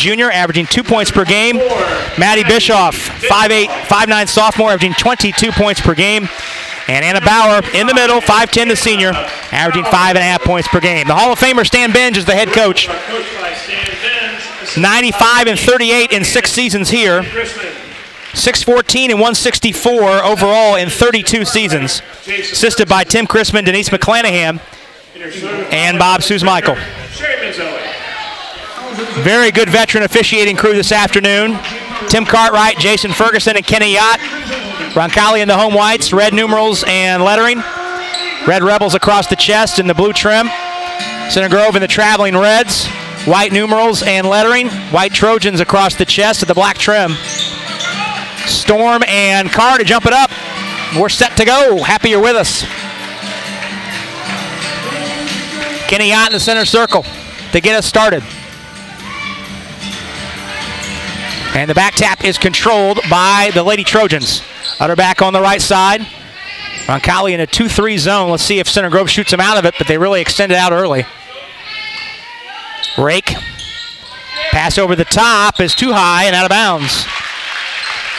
junior, averaging 2 points per game. Maddie Bischoff, 5'8", 5'9" sophomore, averaging 22 points per game. And Anna Bauer in the middle, 5'10", the senior, averaging 5.5 points per game. The Hall of Famer Stan Benj is the head coach. 95-38 in 6 seasons here. 614 and 164 overall in 32 seasons. Assisted by Tim Chrisman, Denise McClanahan, and Bob Suze-Michael. Very good veteran officiating crew this afternoon. Tim Cartwright, Jason Ferguson, and Kenny Yacht. Roncalli in the home whites, red numerals and lettering. Red Rebels across the chest in the blue trim. Center Grove in the traveling reds, white numerals and lettering. White Trojans across the chest with the black trim. Storm and Carr to jump it up. We're set to go. Happy you're with us. Kenny Yacht in the center circle to get us started. And the back tap is controlled by the Lady Trojans. Utterback on the right side. Roncalli in a 2-3 zone. Let's see if Center Grove shoots them out of it, but they really extended out early. Rake. Pass over the top is too high and out of bounds.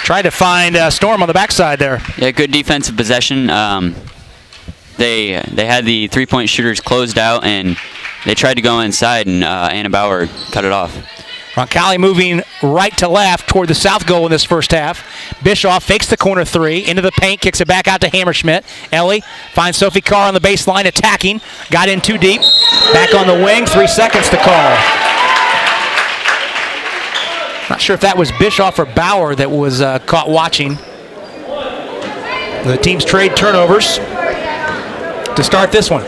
Tried to find Storm on the backside there. Yeah, good defensive possession. They had the three-point shooters closed out, and they tried to go inside, and Anna Bauer cut it off. Roncalli moving right to left toward the south goal in this first half. Bischoff fakes the corner three, into the paint, kicks it back out to Hammerschmidt. Ellie finds Sophie Carr on the baseline, attacking. Got in too deep. Back on the wing, 3 seconds to call. Not sure if that was Bischoff or Bauer that was caught watching. The teams trade turnovers to start this one.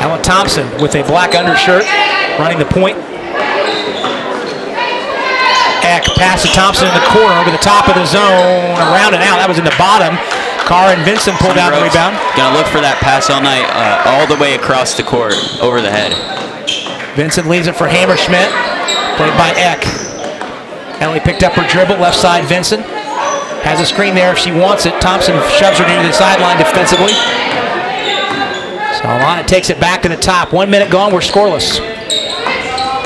Ellen Thompson with a black undershirt running the point. Eck pass to Thompson in the corner over the top of the zone, around and out. That was in the bottom. Carr and Vincent pulled down the rebound. Gonna look for that pass all night, all the way across the court, over the head. Vincent leaves it for Hammerschmidt, played by Eck. Ellie picked up her dribble, left side Vincent. Has a screen there if she wants it. Thompson shoves her into the sideline defensively. So Alana takes it back to the top. 1 minute gone, we're scoreless.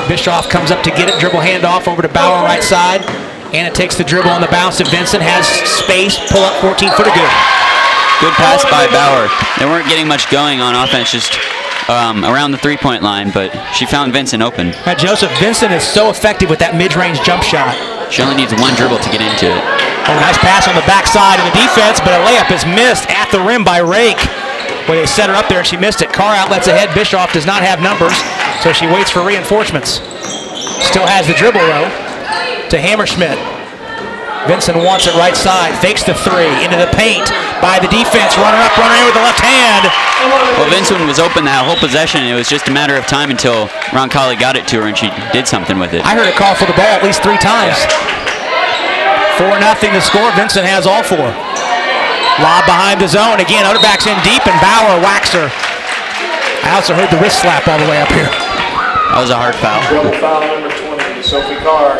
Bischoff comes up to get it, dribble handoff over to Bauer right side. Anna takes the dribble on the bounce to Vincent, has space, pull up 14-footer good. Good pass by Bauer. They weren't getting much going on offense, just around the three-point line, but she found Vincent open. Joseph, Vincent is so effective with that mid-range jump shot. She only needs one dribble to get into it. Oh, nice pass on the backside of the defense, but a layup is missed at the rim by Rake. Boy, they set her up there and she missed it. Carr outlets ahead. Bischoff does not have numbers, so she waits for reinforcements. Still has the dribble, though, to Hammerschmidt. Vincent wants it right side, fakes the three, into the paint by the defense. Runner up, runner in with the left hand. Well, Vincent was open that whole possession. It was just a matter of time until Roncalli got it to her and she did something with it. I heard it call for the ball at least 3 times. 4-0 the score. Vincent has all 4. Lob behind the zone. Again, Utterback's in deep, and Bauer whacks her. I also heard the wrist slap all the way up here. That was a hard foul. Dribble foul number 20, Sophie Carr.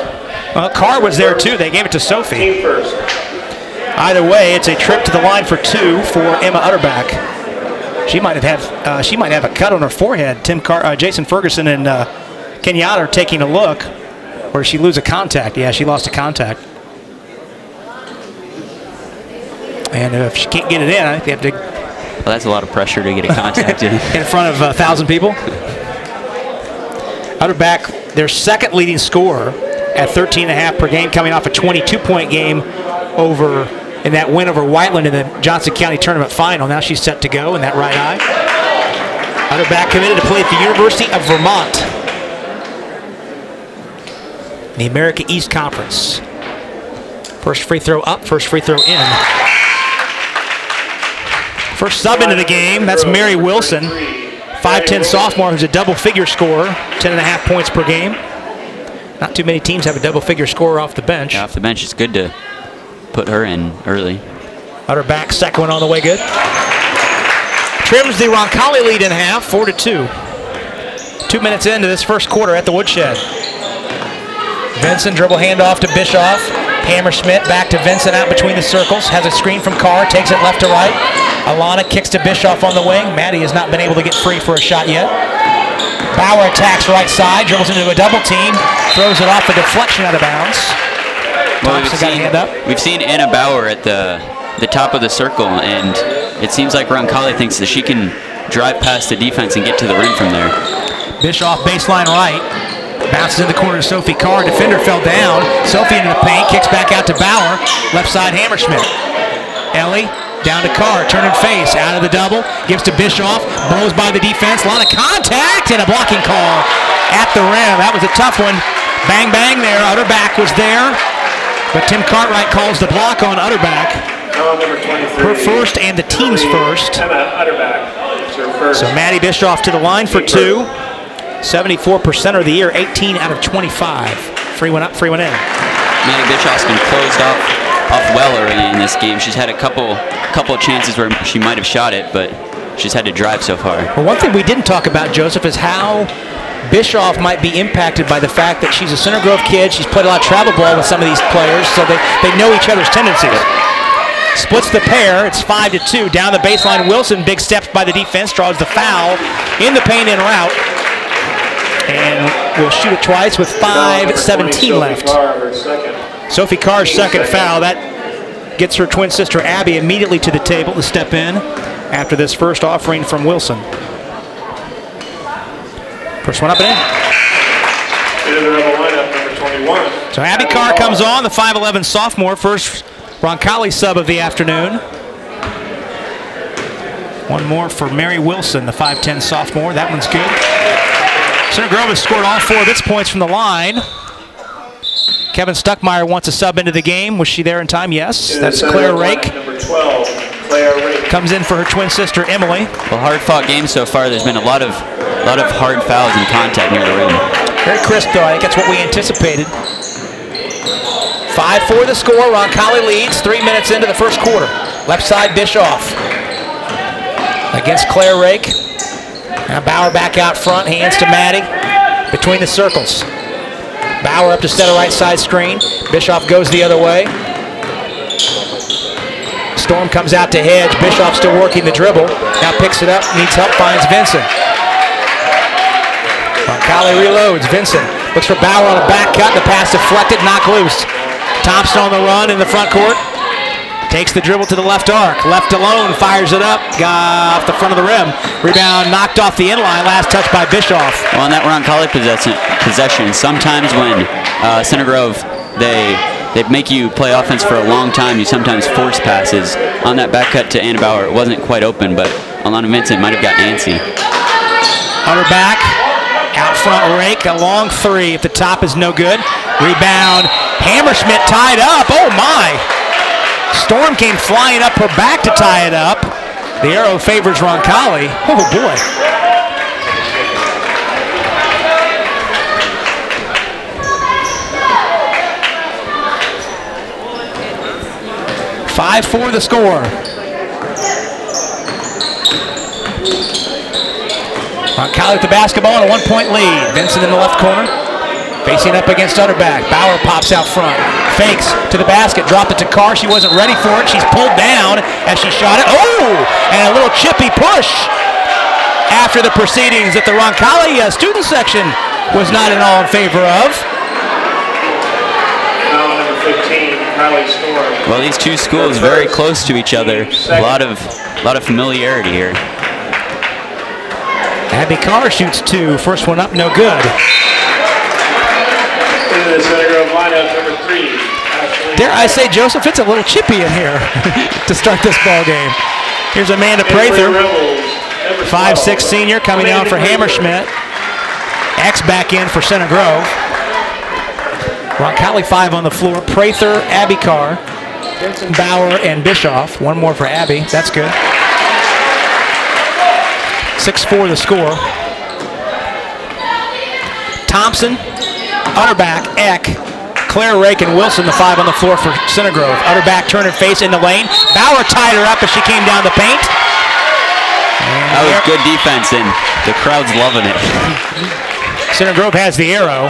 Well, Carr was there too. They gave it to Sophie. Either way, it's a trip to the line for 2 for Emma Utterback. She might have a cut on her forehead. Jason Ferguson and Kenyatta are taking a look. Or did she lose a contact? Yeah, she lost a contact. And if she can't get it in, I think they have to. Well, that's a lot of pressure to get a contact in. In front of 1,000 people. Utterback, their second leading scorer at 13.5 per game, coming off a 22-point game in that win over Whiteland in the Johnson County Tournament Final. Now she's set to go in that right eye. Utterback committed to play at the University of Vermont. The America East Conference. First free throw up, first free throw in. First sub into the game, that's Mary Wilson. 5'10" sophomore who's a double-figure scorer, 10.5 points per game. Not too many teams have a double-figure scorer off the bench. Yeah, off the bench, it's good to put her in early. Utterback, second one on the way good. Trims the Roncalli lead in half, 4-2. 2 minutes into this first quarter at the Woodshed. Vincent dribble handoff to Bischoff. Hammerschmidt back to Vincent out between the circles. Has a screen from Carr, takes it left to right. Alana kicks to Bischoff on the wing. Maddie has not been able to get free for a shot yet. Bauer attacks right side, dribbles into a double team. throws it off a deflection out of bounds. Well, Thompson got a hand up. we've seen Anna Bauer at the top of the circle, and it seems like Roncalli thinks that she can drive past the defense and get to the rim from there. Bischoff baseline right. Bounces in the corner to Sophie Carr. Defender fell down. Sophie into the paint. Kicks back out to Bauer. Left side Hammerschmidt. Ellie down to Carr. Turning face. Out of the double. Gives to Bischoff. Blows by the defense. A lot of contact and a blocking call at the rim. That was a tough one. Bang, bang there. Utterback was there. But Tim Cartwright calls the block on Utterback. Her first and the team's first. So Maddie Bischoff to the line for two. 74% of the year, 18 out of 25. Free one up, free one in. Maddie Bischoff's been closed off well early in this game. She's had a couple chances where she might have shot it, but she's had to drive so far. Well, one thing we didn't talk about, Joseph, is how Bischoff might be impacted by the fact that she's a Center Grove kid. She's played a lot of travel ball with some of these players, so they know each other's tendencies. Splits the pair. It's 5-2. Down the baseline, Wilson. Big steps by the defense. Draws the foul in the paint en route. And we'll shoot it twice with 5:17 left. Sophie Carr's second foul. That gets her twin sister Abby immediately to the table to step in after this first offering from Wilson. First one up and in. So Abby Carr comes on, the 5'11 sophomore, first Roncalli sub of the afternoon. One more for Mary Wilson, the 5'10 sophomore. That one's good. Center Grove has scored all 4 of its points from the line. Kevin Stuckmeyer wants a sub into the game. Was she there in time? Yes. That's Claire Rake. Number 12, Claire Rake. Comes in for her twin sister Emily. Well, hard-fought game so far. There's been a lot of hard fouls and contact near the rim. Very crisp, though. I think that's what we anticipated. 5-4 the score. Roncalli leads 3 minutes into the first quarter. Left side Bischoff against Claire Rake. Now Bauer back out front, hands to Maddie between the circles. Bauer up to set a right side screen. Bischoff goes the other way. Storm comes out to hedge. Bischoff still working the dribble. Now picks it up, needs help, finds Vincent. Roncalli reloads. Vincent looks for Bauer on a back cut. The pass deflected, knocked loose. Thompson on the run in the front court. Takes the dribble to the left arc. Left alone, fires it up. Off the front of the rim. Rebound knocked off the inline. Last touch by Bischoff. Well, on that Roncalli possession, sometimes when Center Grove, they make you play offense for a long time, you sometimes force passes. On that back cut to Anna Bauer, it wasn't quite open, but Alana Vincent might have got antsy. Under back. Out front Rake. A long three. If the top is no good. Rebound. Hammerschmidt tied up. Oh, my. Storm came flying up her back to tie it up. The arrow favors Roncalli. Oh, boy. (5-4) the score. Roncalli with the basketball and a 1-point lead. Vincent in the left corner. Facing up against Utterback. Bauer pops out front. Fakes to the basket. Dropped it to Carr. She wasn't ready for it. She's pulled down as she shot it. Oh! And a little chippy push after the proceedings that the Roncalli student section was not at all in favor of. Now number 15, Kylie Storm. Well, these two schools very close to each other. A lot of familiarity here. Abby Carr shoots 2. First one up, no good. Into the Center Grove lineup, number 3. Dare I say, Joseph, it's a little chippy in here to start this ball game. Here's Amanda Prather, 5'6" senior, coming down for Hammerschmidt. X back in for Center Grove. Roncalli 5 on the floor. Prather, Abby Carr, Bauer, and Bischoff. One more for Abby. That's good. 6-4 the score. Thompson, Utterback, Eck, Claire Rake, and Wilson, the 5 on the floor for Center Grove. Utterback turning face in the lane. Bauer tied her up as she came down the paint. That was good defense, and the crowd's loving it. Center Grove has the arrow.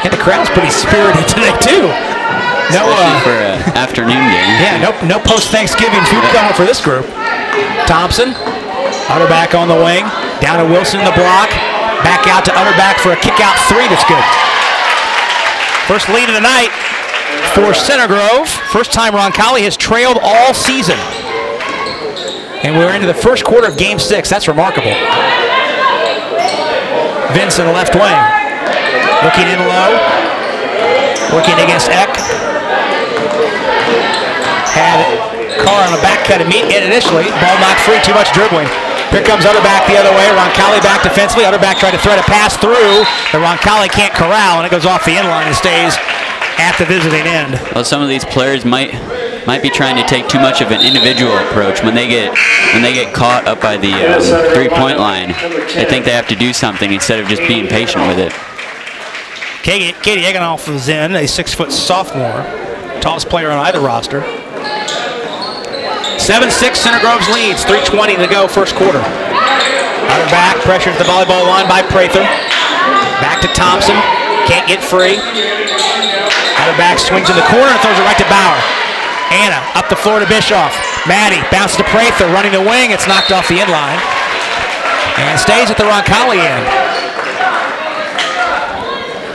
And the crowd's pretty spirited today, too. No, for an afternoon game. Yeah, no post-Thanksgiving food coming for this group. Thompson, Utterback on the wing. Down to Wilson in the block. Back out to Utterback for a kick-out three that's good. First lead of the night for Center Grove. First time Roncalli has trailed all season. And we're into the first quarter of Game 6. That's remarkable. Vincent, left wing. Looking in low. Working against Eck. Had Carr on the back cut initially. Ball knocked free, too much dribbling. Here comes Utterback the other way. Roncalli back defensively. Utterback tried to thread a pass through. The Roncalli can't corral, and it goes off the inline and stays at the visiting end. Well, some of these players might be trying to take too much of an individual approach when they get caught up by the 3-point line. They think they have to do something instead of just being patient with it. Katie Eggenoff is in, a 6-foot sophomore, tallest player on either roster. 7-6 Center Grove's leads, 3:20 to go first quarter. Utterback, pressure at the volleyball line by Prather. Back to Thompson, can't get free. Utterback swings in the corner and throws it right to Bauer. Anna up the floor to Bischoff. Maddie bounces to Prather, running the wing. It's knocked off the inline. And stays at the Roncalli end.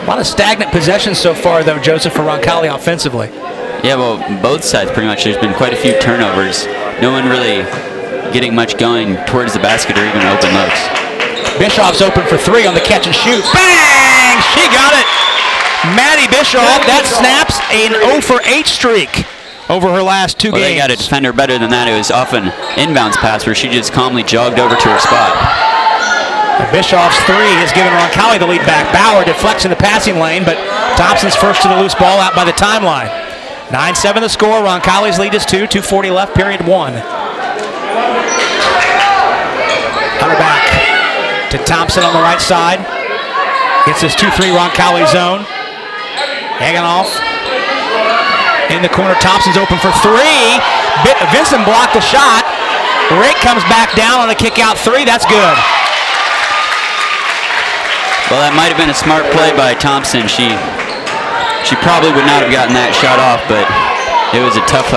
A lot of stagnant possessions so far, though, Joseph, for Roncalli offensively. Yeah, well, both sides pretty much. There's been quite a few turnovers. No one really getting much going towards the basket or even open looks. Bischoff's open for three on the catch and shoot. Bang! She got it! Maddie Bischoff, that snaps an 0 for 8 streak over her last two games. They got to defend her better than that. It was off an inbounds pass where she just calmly jogged over to her spot. Bischoff's three has given Roncalli the lead back. Bauer deflects in the passing lane, but Thompson's first to the loose ball out by the timeline. 9-7 the score. Roncalli's lead is 2. 2:40 left, period 1. Utterback to Thompson on the right side. Gets his 2-3 Roncalli zone. Egenoff in the corner. Thompson's open for three. Vincent blocked the shot. Rake comes back down on a kick-out three. That's good. Well, that might have been a smart play by Thompson. She probably would not have gotten that shot off, but it was a tough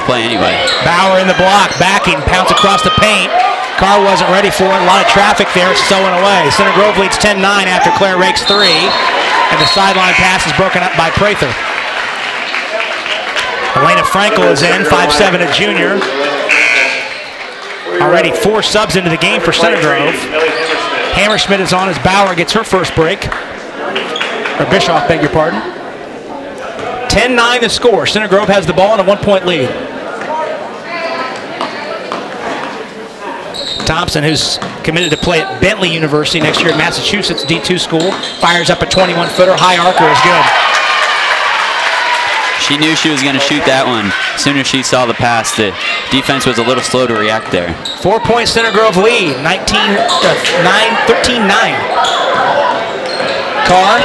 play anyway. Bauer in the block, backing, pounce across the paint. Carr wasn't ready for it. A lot of traffic there, sewing away. Center Grove leads 10-9 after Claire rakes three, and the sideline pass is broken up by Prather. Elena Frankel is in, 5'7", a junior. Already 4 subs into the game for Center Grove. Hammerschmidt is on as Bauer gets her first break. Or Bischoff, beg your pardon. 10-9 the score. Center Grove has the ball and a 1-point lead. Thompson, who's committed to play at Bentley University next year at Massachusetts D2 school, fires up a 21-footer. High arcer is good. She knew she was going to shoot that one. As soon as she saw the pass, the defense was a little slow to react there. 4-point Center Grove lead, 13-9. Carr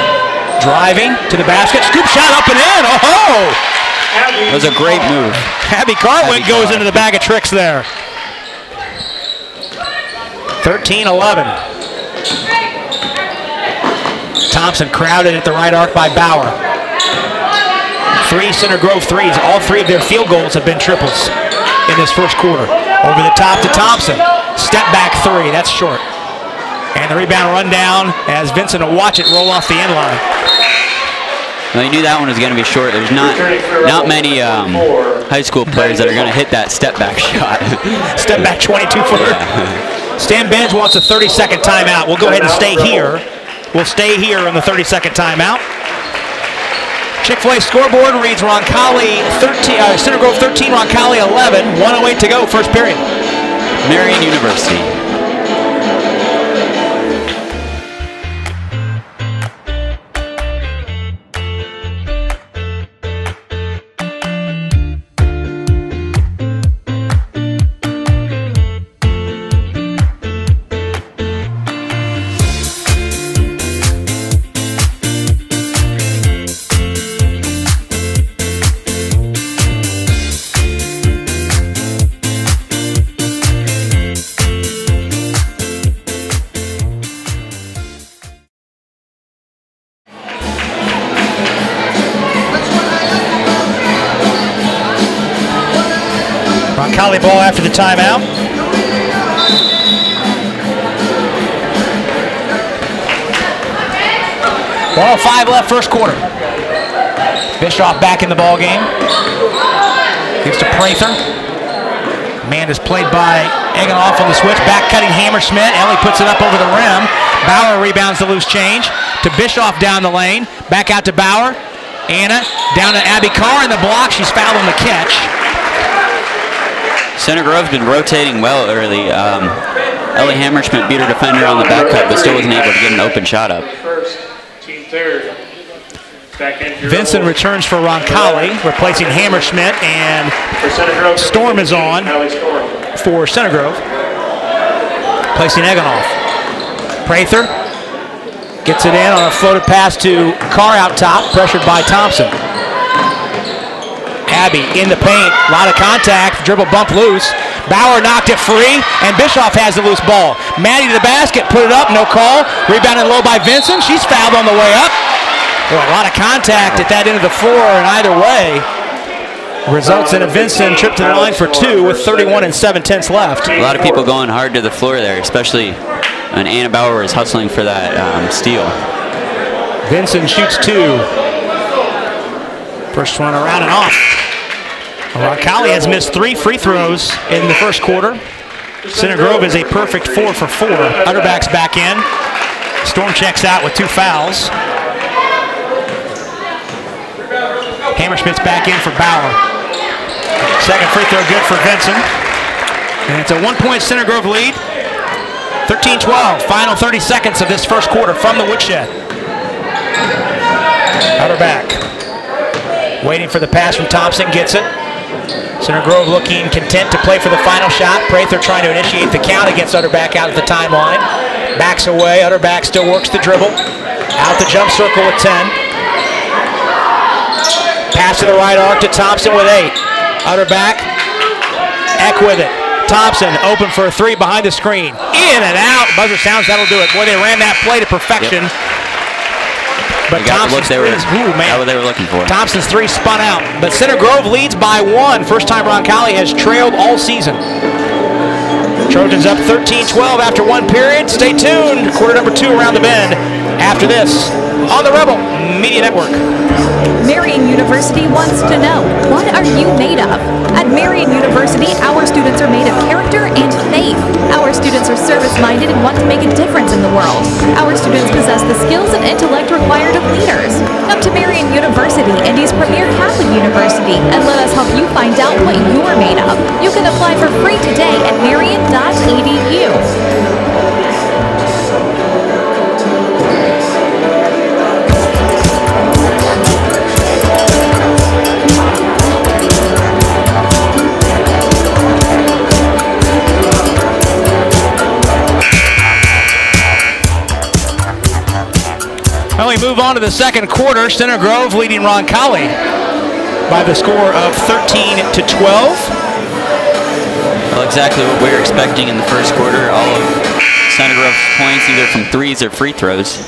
driving to the basket, scoop shot up and in. Oh! It was a great move. Abby Carwick goes into the bag of tricks there. 13-11. Thompson crowded at the right arc by Bauer. 3 Center Grove threes. All 3 of their field goals have been triples in this first quarter. Over the top to Thompson. Step back 3. That's short. And the rebound run down as Vincent will watch it roll off the end line. Well, he knew that one was going to be short. There's not many high school players that are going to hit that step back shot. Step back 22-footer. Yeah. Stan Benj wants a 30-second timeout. We'll go ahead and stay here. We'll stay here on the 30-second timeout. Chick-fil-A scoreboard reads Roncalli 13, Center Grove 13, Roncalli 11. 1:08 to go, first period. Marian University. Roncalli ball after the timeout. 1:05 left, first quarter. Bischoff back in the ball game. Gives to Prather. Man is played by Eganoff on the switch. Back cutting Hammerschmidt. Ellie puts it up over the rim. Bauer rebounds the loose change. To Bischoff down the lane. Back out to Bauer. Anna down to Abby Carr in the block. She's fouled on the catch. Center Grove's been rotating well early. Ellie Hammerschmidt beat her defender on the back cut, but still wasn't able to get an open shot up. First, team third. Vincent returns for Roncalli, replacing Hammerschmidt, and Storm is on for Center Grove, placing Eganoff. Prather gets it in on a floated pass to Carr out top, pressured by Thompson. Abby in the paint, a lot of contact, dribble bump loose. Bauer knocked it free, and Bischoff has the loose ball. Maddie to the basket, put it up, no call. Rebounded low by Vincent, she's fouled on the way up. Boy, a lot of contact at that end of the floor, and either way results in a Vincent trip to the line for two with 31 7/10 left. A lot of people going hard to the floor there, especially when Anna Bauer is hustling for that steal. Vincent shoots two. First one around and off. Roncalli has missed 3 free throws in the first quarter. Center Grove is a perfect 4 for 4. Utterback's back in. Storm checks out with 2 fouls. Hammerschmidt's back in for Bauer. Second free throw good for Vincent. And it's a 1-point Center Grove lead. 13-12, final 30 seconds of this first quarter from the woodshed. Utterback. Waiting for the pass from Thompson, gets it. Center Grove looking content to play for the final shot. Prather trying to initiate the count against Utterback out at the timeline. Backs away, Utterback still works the dribble. Out the jump circle with 10. Pass to the right arc to Thompson with 8. Utterback, Eck with it. Thompson open for a 3 behind the screen. In and out, buzzer sounds, that'll do it. Boy, they ran that play to perfection. Yep. But Thompson's they were looking for. Thompson's 3 spun out, but Center Grove leads by 1. First time Roncalli has trailed all season. Trojans up 13-12 after 1 period. Stay tuned. Quarter number 2 around the bend. After this, on the Rebel Media Network. Marian University wants to know, what are you made of? At Marian University, our students are made of character and faith. Our students are service-minded and want to make a difference in the world. Our students possess the skills and intellect required of leaders. Come to Marian University, Indy's premier Catholic university, and let us help you find out what you're made of. You can apply for free today at marian.edu. Well, we move on to the second quarter. Center Grove leading Roncalli by the score of 13-12. Well, exactly what we were expecting in the first quarter. All of Center Grove's points either from threes or free throws.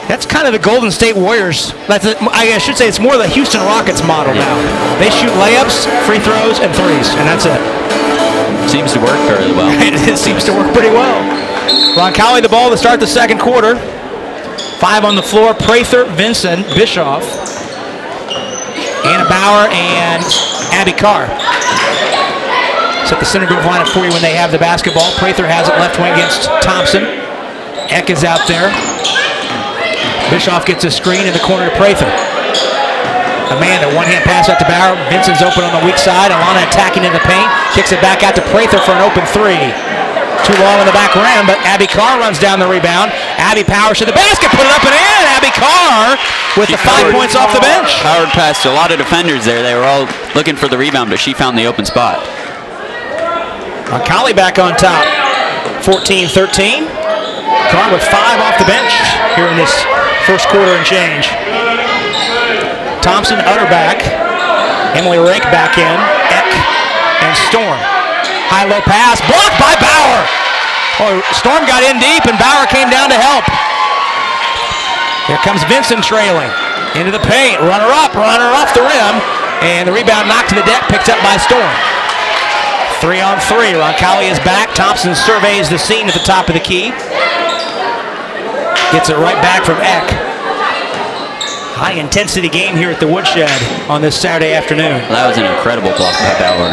That's kind of the Golden State Warriors. I should say it's more the Houston Rockets model now. They shoot layups, free throws, and threes, and that's it. Seems to work fairly well. It seems to work pretty well. Roncalli the ball to start the second quarter. 5 on the floor, Prather, Vincent, Bischoff, Anna Bauer, and Abby Carr. Set the Center Grove lineup for you when they have the basketball. Prather has it left wing against Thompson. Eck is out there. Bischoff gets a screen in the corner to Prather. Amanda, one-hand pass out to Bauer. Vincent's open on the weak side. Alana attacking in the paint. Kicks it back out to Prather for an open 3. Too long on the back rim, but Abby Carr runs down the rebound. Abby powers to the basket, put it up and in. Abby Carr with the 5 points off the bench. Powered past a lot of defenders there. They were all looking for the rebound, but she found the open spot. Roncalli back on top, 14-13. Carr with 5 off the bench here in this first quarter and change. Thompson, Utterback. Emily Rake back in. Eck and Storm. High-low pass, blocked by Bauer. Oh, Storm got in deep, and Bauer came down to help. Here comes Vincent trailing. Into the paint, runner up, runner off the rim, and the rebound knocked to the deck, picked up by Storm. 3 on 3, Roncalli is back. Thompson surveys the scene at the top of the key. Gets it right back from Eck. High-intensity game here at the Woodshed on this Saturday afternoon. Well, that was an incredible block by Bauer.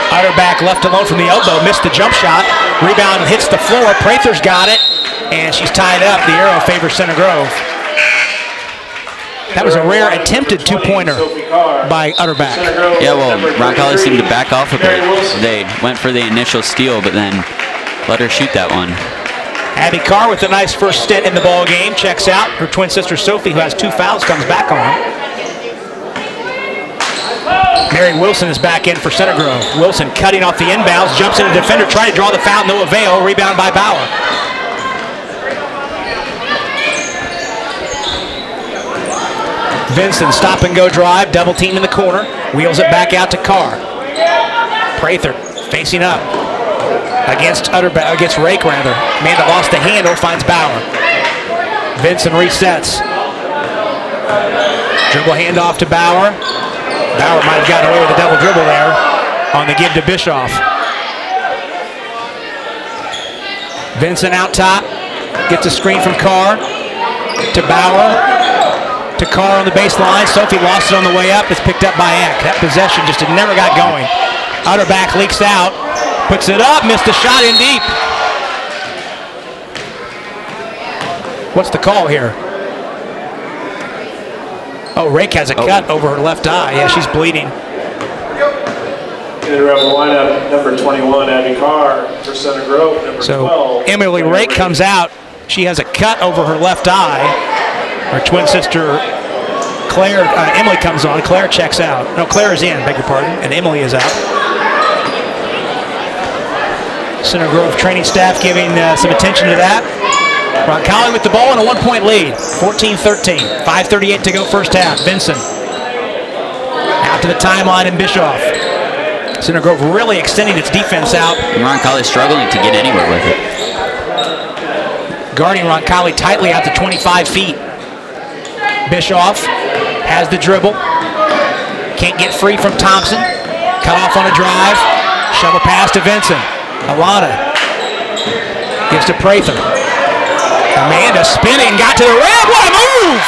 Utterback left alone from the elbow, missed the jump shot. Rebound hits the floor. Prather's got it, and she's tied up. The arrow favors Center Grove. That was a rare attempted two-pointer by Utterback. Yeah, well, Roncalli seemed to back off a bit. They went for the initial steal, but then let her shoot that one. Abby Carr with a nice first stint in the ball game, checks out. Her twin sister Sophie, who has 2 fouls, comes back on. Mary Wilson is back in for Center Grove. Wilson cutting off the inbounds, jumps into the defender, trying to draw the foul, no avail. Rebound by Bauer. Vincent, stop and go drive, double team in the corner, wheels it back out to Carr. Prather facing up against Rake rather. Amanda lost the handle, finds Bauer. Vincent resets. Dribble handoff to Bauer. Bauer might have gotten away with a double dribble there on the give to Bischoff. Vincent out top, gets a screen from Carr to Bauer. To Carr on the baseline. Sophie lost it on the way up. It's picked up by Eck. That possession just never got going. Utterback leaks out. Puts it up. Missed the shot in deep. What's the call here? Oh, Rake has a cut over her left eye. Yeah, she's bleeding. In the Rebel lineup, number 21, Abby Carr for Center Grove. Number 12. Emily Rake comes out. She has a cut over her left eye. Her twin sister, Claire, Emily comes on. Claire checks out. No, Claire is in, beg your pardon, and Emily is out. Center Grove training staff giving some attention to that. Roncalli with the ball and a 1-point lead, 14-13. 5:38 to go first half. Vincent out to the timeline in Bischoff. Center Grove really extending its defense out. And Roncalli struggling to get anywhere with it. Guarding Roncalli tightly out to 25 feet. Bischoff has the dribble. Can't get free from Thompson. Cut off on a drive. Shovel pass to Vincent. Alana gives to Prather. Amanda spinning, got to the rim. What a move!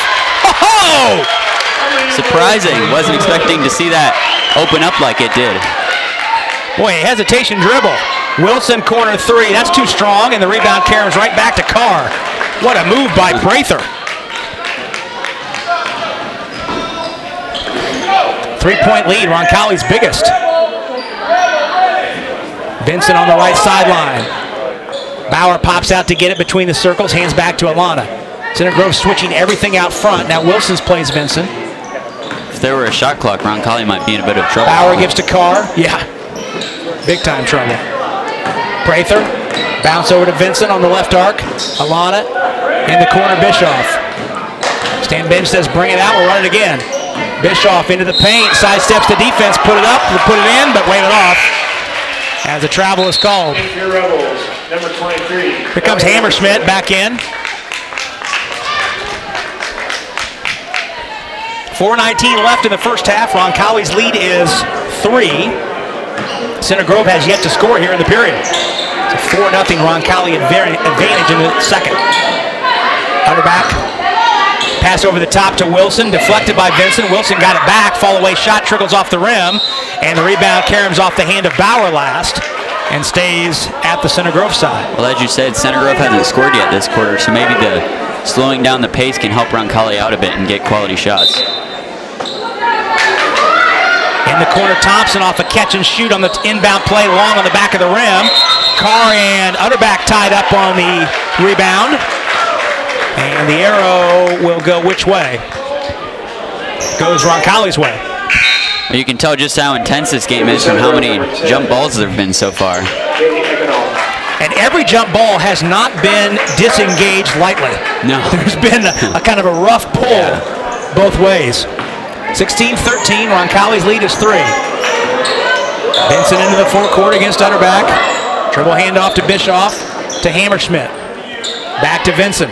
Oh! Surprising. Wasn't expecting to see that open up like it did. Boy, hesitation dribble. Wilson corner 3. That's too strong, and the rebound carries right back to Carr. What a move by Prather. 3-point lead, Roncalli's biggest. Vincent on the right sideline. Bauer pops out to get it between the circles, hands back to Alana. Center Grove switching everything out front. Now Wilson's plays Vincent. If there were a shot clock, Roncalli might be in a bit of trouble. Bauer gives to Carr. Yeah, big time trouble. Prather, bounce over to Vincent on the left arc. Alana in the corner, Bischoff. Stan Bench says bring it out, we'll run it again. Bischoff into the paint, sidesteps the defense, put it up, put it in, but wave it off as a travel is called. Your Rebels, number 23. Here comes Hammerschmidt back in. 4:19 left in the first half. Roncalli's lead is 3. Center Grove has yet to score here in the period. It's a 4-0 Roncalli advantage in the second. Utterback. Pass over the top to Wilson, deflected by Vincent. Wilson got it back, fall away shot, trickles off the rim, and the rebound caroms off the hand of Bauer last and stays at the Center Grove side. Well, as you said, Center Grove hasn't scored yet this quarter, so maybe the slowing down the pace can help Roncalli out a bit and get quality shots. In the corner, Thompson off a catch and shoot on the inbound play, long on the back of the rim. Carr and Utterback tied up on the rebound. And the arrow will go which way? Goes Roncalli's way. Well, you can tell just how intense this game is from how many jump balls there have been so far. And every jump ball has not been disengaged lightly. No. There's been a kind of a rough pull both ways. 16-13, Roncalli's lead is 3. Vincent into the forecourt against Utterback. Dribble handoff to Bischoff to Hammerschmidt. Back to Vincent.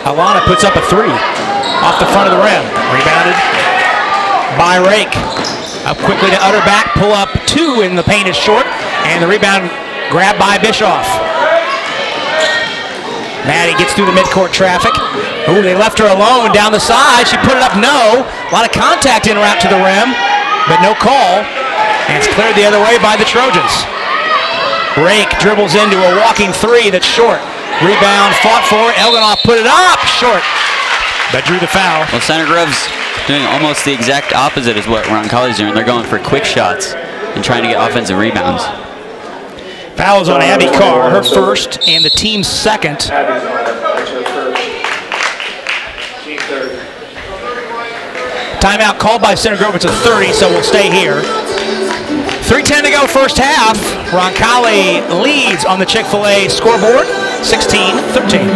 Alana puts up a 3 off the front of the rim. Rebounded by Rake. Up quickly to Utterback. Pull up 2 in the paint is short. And the rebound grabbed by Bischoff. Maddie gets through the midcourt traffic. Ooh, they left her alone down the side. She put it up, no. A lot of contact en route to the rim, but no call. And it's cleared the other way by the Trojans. Rake dribbles into a walking three that's short. Rebound fought for. Elganoff put it up, short, but drew the foul. Well, Center Grove's doing almost the exact opposite as what Roncalli's doing. They're going for quick shots and trying to get offensive rebounds. Fouls on Abby Carr, her first, and the team's second. Timeout called by Center Grove. It's a 30, so we'll stay here. 3:10 to go first half. Roncalli leads on the Chick-fil-A scoreboard, 16-13.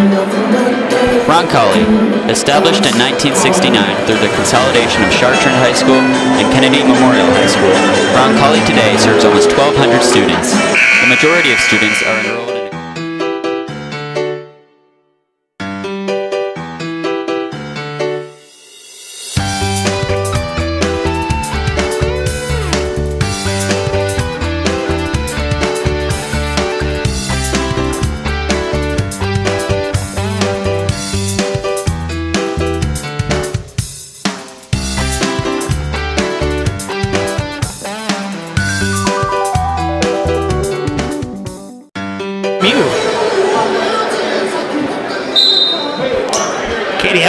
Roncalli, established in 1969 through the consolidation of Chartrand High School and Kennedy Memorial High School, Roncalli today serves almost 1,200 students. The majority of students are enrolled in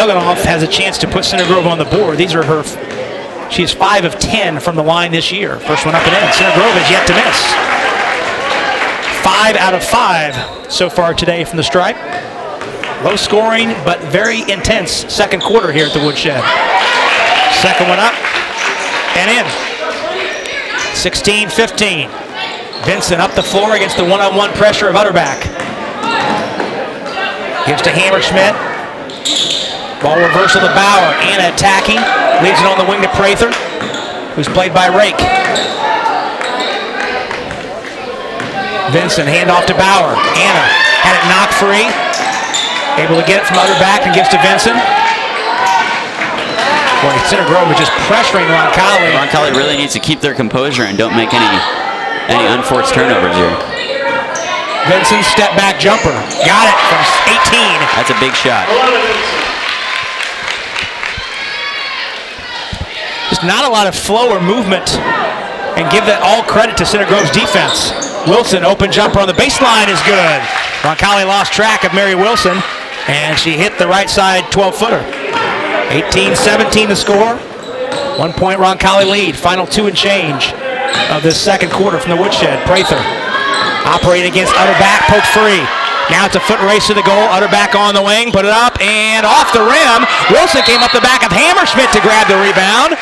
Elganoff has a chance to put Center Grove on the board. These are her, she's 5 of 10 from the line this year. First one up and in. Center Grove has yet to miss. 5 out of 5 so far today from the stripe. Low scoring, but very intense second quarter here at the Woodshed. Second one up and in. 16-15. Vincent up the floor against the one-on-one pressure of Utterback. Gives to Hammerschmidt. Ball reversal to Bauer. Anna attacking. Leaves it on the wing to Prather, who's played by Rake. Vincent, handoff to Bauer. Anna had it knocked free. Able to get it from Utterback and gives to Vincent. Boy, Center Grove is just pressuring Roncalli. Roncalli really needs to keep their composure and don't make any unforced turnovers here. Vincent, step back jumper. Got it from 18. That's a big shot. Just not a lot of flow or movement, and give that all credit to Center Grove's defense. Wilson, open jumper on the baseline is good. Roncalli lost track of Mary Wilson, and she hit the right side 12-footer. 18-17 the score. 1 point Roncalli lead. Final 2 and change of this second quarter from the Woodshed. Prather operating against Utterback, poke free. Now it's a foot race to the goal. Utterback on the wing, put it up and off the rim. Wilson came up the back of Hammerschmidt to grab the rebound.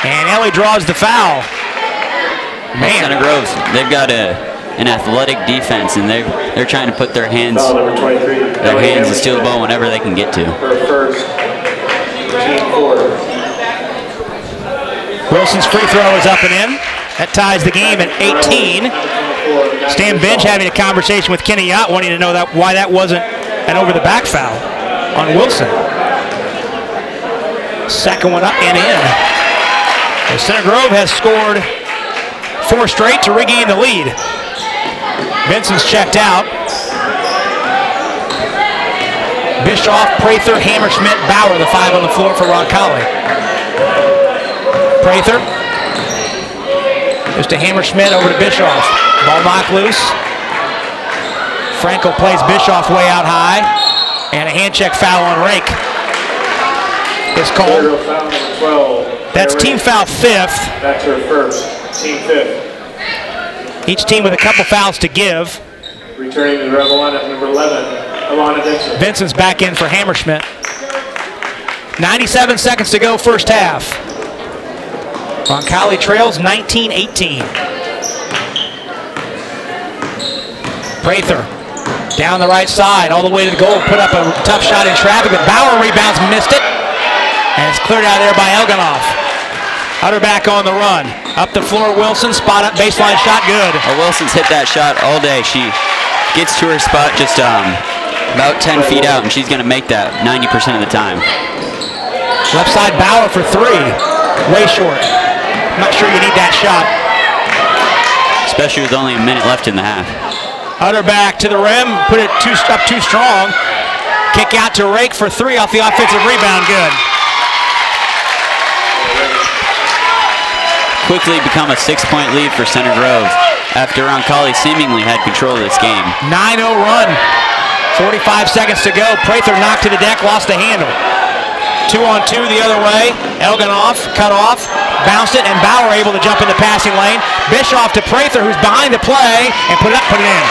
And Ellie draws the foul. Man. Center Grove, they've got an athletic defense, and they're trying to put their hands and steal the ball whenever they can get to. Wilson's free throw is up and in. That ties the game at 18. Stan Bench having a conversation with Kenny Yott, wanting to know why that wasn't an over-the-back foul on Wilson. Second one up and in. And Center Grove has scored 4 straight to regain the lead. Vincent's checked out. Bischoff, Prather, Hammerschmidt, Bauer, the 5 on the floor for Roncalli. Prather. Just to Hammerschmidt, over to Bischoff. Ball knocked loose. Frankel plays Bischoff way out high. And a hand check foul on Rake. It's called. That's team foul 5th. That's her first. Team 5th. Each team with a couple fouls to give. Returning to the red line at number 11, Alana Vincent. Vincent's back in for Hammerschmidt. 97 seconds to go first half. Roncalli trails 19-18. Prather down the right side, all the way to the goal, put up a tough shot in traffic, but Bauer rebounds, missed it, and it's cleared out there by Elganoff. Utterback on the run. Up the floor, Wilson, spot up, baseline shot, good. Well, Wilson's hit that shot all day. She gets to her spot just about 10 feet out, and she's going to make that 90% of the time. Left side, Bauer for 3, way short. I'm not sure you need that shot. Especially with only a minute left in the half. Utterback to the rim, put it up too strong. Kick out to Rake for 3 off the offensive rebound. Good. Quickly become a 6-point lead for Center Grove after Roncalli seemingly had control of this game. 9-0 run. 45 seconds to go. Prather knocked to the deck, lost the handle. 2-on-2 the other way. Elgin off, cut off, bounced it, and Bauer able to jump in the passing lane. Bischoff to Prather, who's behind the play, and put it in.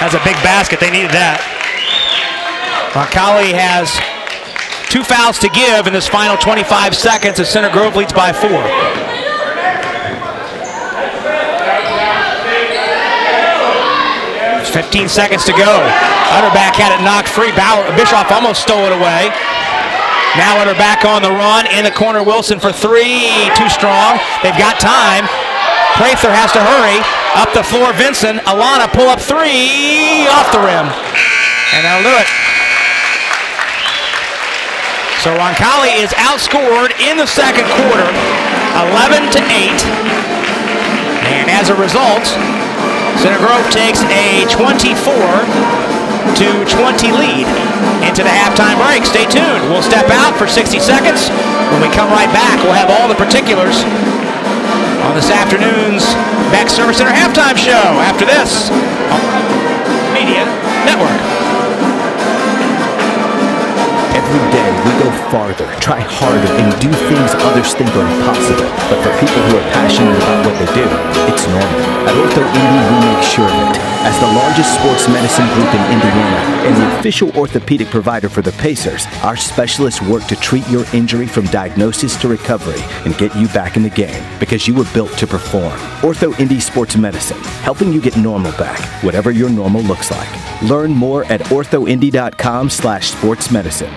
That's a big basket. They needed that. Roncalli has 2 fouls to give in this final 25 seconds as Center Grove leads by 4. 15 seconds to go. Utterback had it knocked free. Bischoff almost stole it away. Now Utterback on the run. In the corner, Wilson for 3. Too strong. They've got time. Prather has to hurry. Up the floor, Vincent. Alana pull up 3. Off the rim. And that'll do it. So Roncalli is outscored in the second quarter, 11-8. And as a result, Center Grove takes a 24-20 lead into the halftime break. Stay tuned. We'll step out for 60 seconds. When we come right back, we'll have all the particulars on this afternoon's Beck Service Center halftime show after this Media Network. Every day we go farther, try harder, and do things others think are impossible. But for people who are passionate about what they do, it's normal. At Ortho Indy, we make sure of it. As the largest sports medicine group in Indiana and the official orthopedic provider for the Pacers, our specialists work to treat your injury from diagnosis to recovery and get you back in the game because you were built to perform. Ortho Indy Sports Medicine, helping you get normal back, whatever your normal looks like. Learn more at orthoindy.com/sportsmedicine.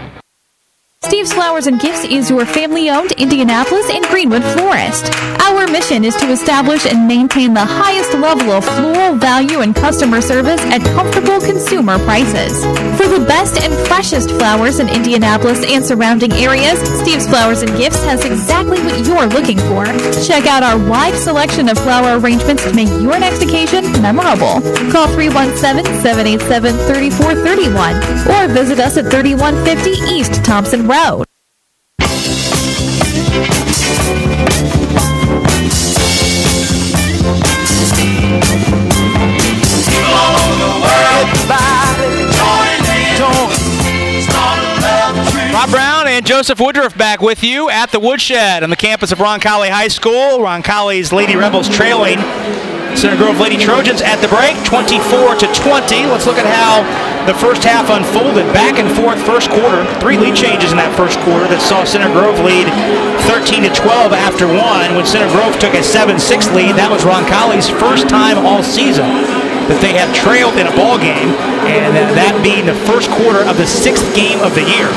Steve's Flowers and Gifts is your family-owned Indianapolis and Greenwood florist. Our mission is to establish and maintain the highest level of floral value and customer service at comfortable consumer prices. For the best and freshest flowers in Indianapolis and surrounding areas, Steve's Flowers and Gifts has exactly what you're looking for. Check out our wide selection of flower arrangements to make your next occasion memorable. Call 317-787-3431 or visit us at 3150 East Thompson Road. Rob Brown and Joseph Woodruff back with you at the Woodshed on the campus of Roncalli High School. Roncalli's Lady Rebels trailing Center Grove Lady Trojans at the break, 24-20. Let's look at how the first half unfolded. Back and forth first quarter. 3 lead changes in that first quarter that saw Center Grove lead 13-12 after 1. When Center Grove took a 7-6 lead, that was Roncalli's first time all season that they have trailed in a ball game, and that being the first quarter of the 6th game of the year.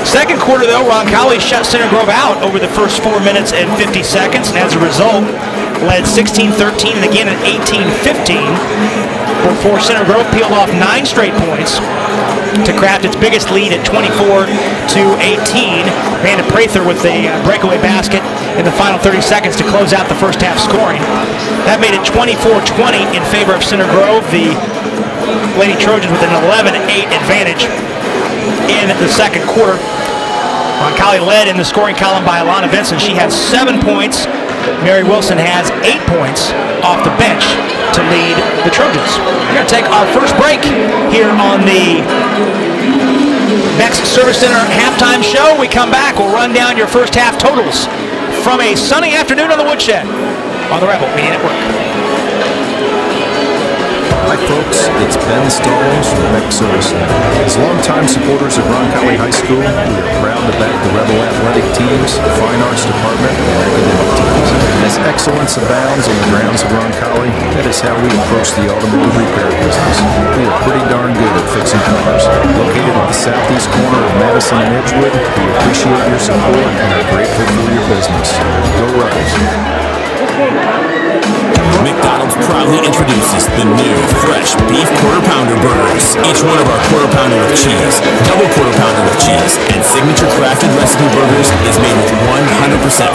Second quarter, though, Roncalli shut Center Grove out over the first 4 minutes and 50 seconds, and as a result, led 16-13 and again at 18-15 before Center Grove peeled off 9 straight points to craft its biggest lead at 24-18. Brandon Prather with a breakaway basket in the final 30 seconds to close out the first half scoring. That made it 24-20 in favor of Center Grove. The Lady Trojans with an 11-8 advantage in the second quarter. Roncalli led in the scoring column by Alana Vincent. She has 7 points. Mary Wilson has 8 points off the bench to lead the Trojans. We're going to take our first break here on the Beck's Service Center halftime show. We come back, we'll run down your first half totals from a sunny afternoon on the Woodshed on the Rebel Media Network. Hi folks, it's Ben Stallings from Beck Service Center. As longtime supporters of Roncalli High School, we are proud to back the Rebel athletic teams, the Fine Arts Department, and academic teams. As excellence abounds on the grounds of Roncalli, that is how we approach the automotive repair business. We are pretty darn good at fixing cars. Located at the southeast corner of Madison and Edgewood, we appreciate your support and are grateful for your business. Go Rebels! McDonald's proudly introduces the new fresh beef quarter pounder burgers. Each one of our quarter pounder with cheese, double quarter pounder with cheese, and signature crafted recipe burgers is made with 100%